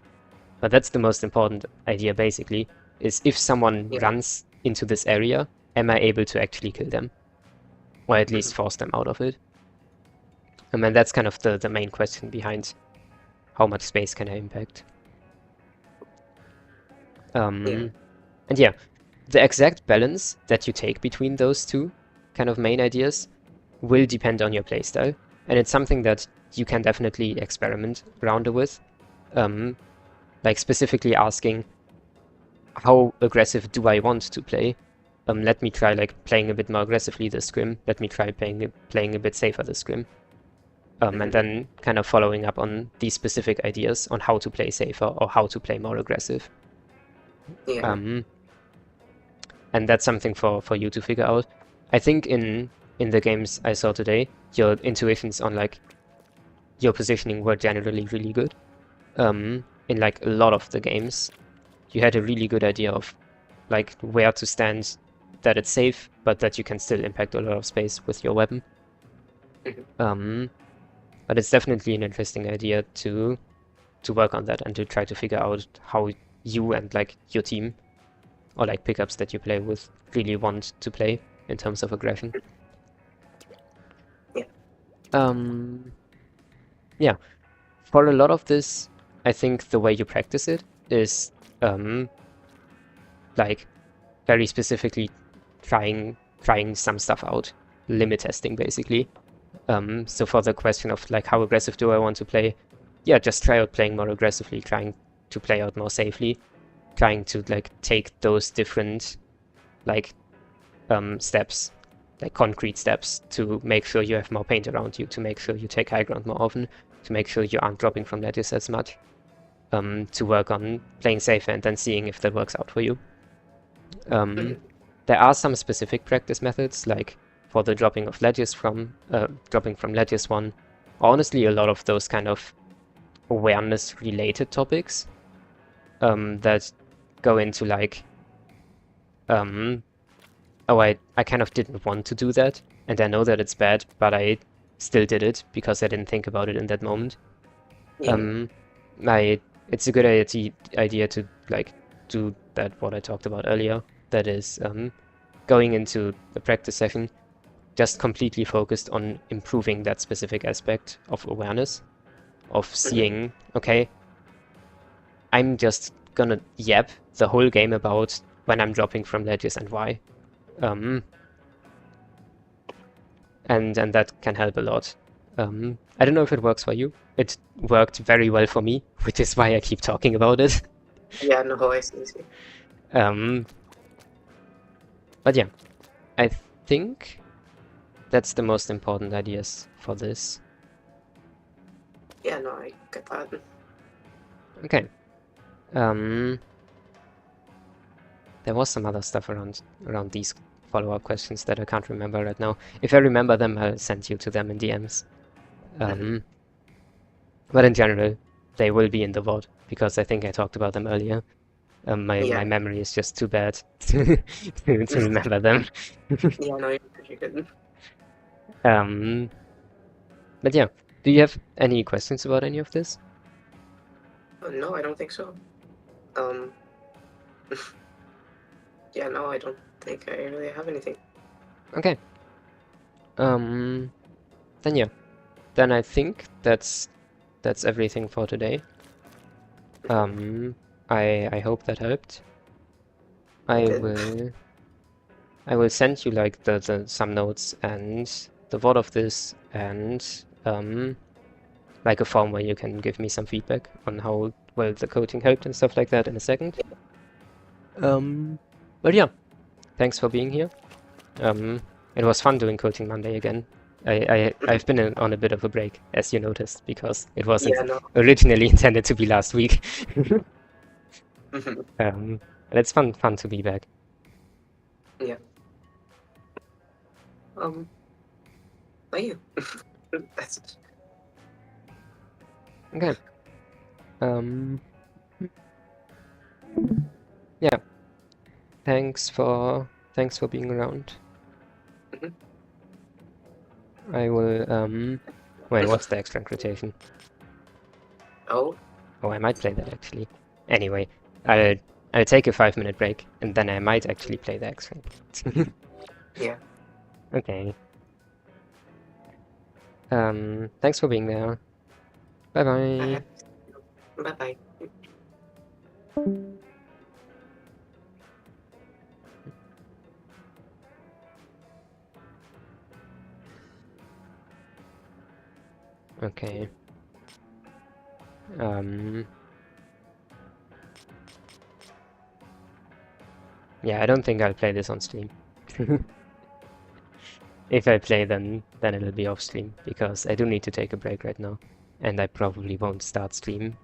A: But that's the most important idea, basically, is if someone runs into this area, am I able to actually kill them? Or at least force them out of it? And then that's kind of the main question behind how much space can I impact. And yeah, the exact balance that you take between those two kind of main ideas will depend on your playstyle. And it's something that you can definitely experiment around with. Like specifically asking, how aggressive do I want to play? Let me try like playing a bit more aggressively this scrim. Let me try playing a bit safer this scrim. And then kind of following up on these specific ideas on how to play safer or how to play more aggressive. And that's something for you to figure out. I think in the games I saw today, your intuitions on like your positioning were generally really good. In like a lot of the games, you had a really good idea of like where to stand, that it's safe, but that you can still impact a lot of space with your weapon. But it's definitely an interesting idea to work on that and to try to figure out how you and like your team or like pickups that you play with really want to play in terms of aggression.
B: Yeah.
A: Yeah. For a lot of this, I think the way you practice it is like very specifically trying some stuff out, limit testing basically. So for the question of like how aggressive do I want to play, yeah, just try out playing more aggressively, trying to play out more safely, trying to like take those different like steps, like concrete steps to make sure you have more paint around you, to make sure you take high ground more often, to make sure you aren't dropping from ledges as much, to work on playing safer and then seeing if that works out for you. There are some specific practice methods, like for the dropping from ledges one. Honestly, a lot of those kind of awareness-related topics that go into like, oh, I kind of didn't want to do that, and I know that it's bad, but I still did it because I didn't think about it in that moment.
B: Yeah.
A: It's a good idea to like do that what I talked about earlier. That is going into the practice session just completely focused on improving that specific aspect of awareness, of seeing, okay, I'm just gonna yap the whole game about when I'm dropping from ledges and why. And that can help a lot. I don't know if it works for you. It worked very well for me, which is why I keep talking about it.
B: Yeah, no, I see.
A: But yeah, I think that's the most important ideas for this.
B: Yeah, no, I get that.
A: Okay. There was some other stuff around these follow-up questions that I can't remember right now. If I remember them, I'll send you to them in DMs. But in general, they will be in the VOD because I think I talked about them earlier. My memory is just too bad to remember them.
B: Yeah, no, you're good.
A: But yeah, do you have any questions about any of this?
B: No, I don't think so. Yeah, no, I don't think I really have anything.
A: Okay. Then yeah. Then I think that's everything for today. I hope that helped. I will send you like the some notes and the VOD of this and like a form where you can give me some feedback on how well the coaching helped and stuff like that in a second. But yeah, thanks for being here. It was fun doing Coaching Monday again. I've been on a bit of a break, as you noticed, because it wasn't originally intended to be last week. And it's fun to be back.
B: Yeah. Thank you. That's it.
A: Okay. Yeah. Thanks for being around. I will wait, what's the extra rotation?
B: Oh,
A: I might play that actually. Anyway, I'll take a 5-minute break and then I might actually play the X-Rank.
B: Yeah.
A: Okay. Thanks for being there. Bye bye.
B: Bye bye.
A: Okay. Yeah, I don't think I'll play this on stream. If I play, then it'll be off stream, because I do need to take a break right now, and I probably won't start stream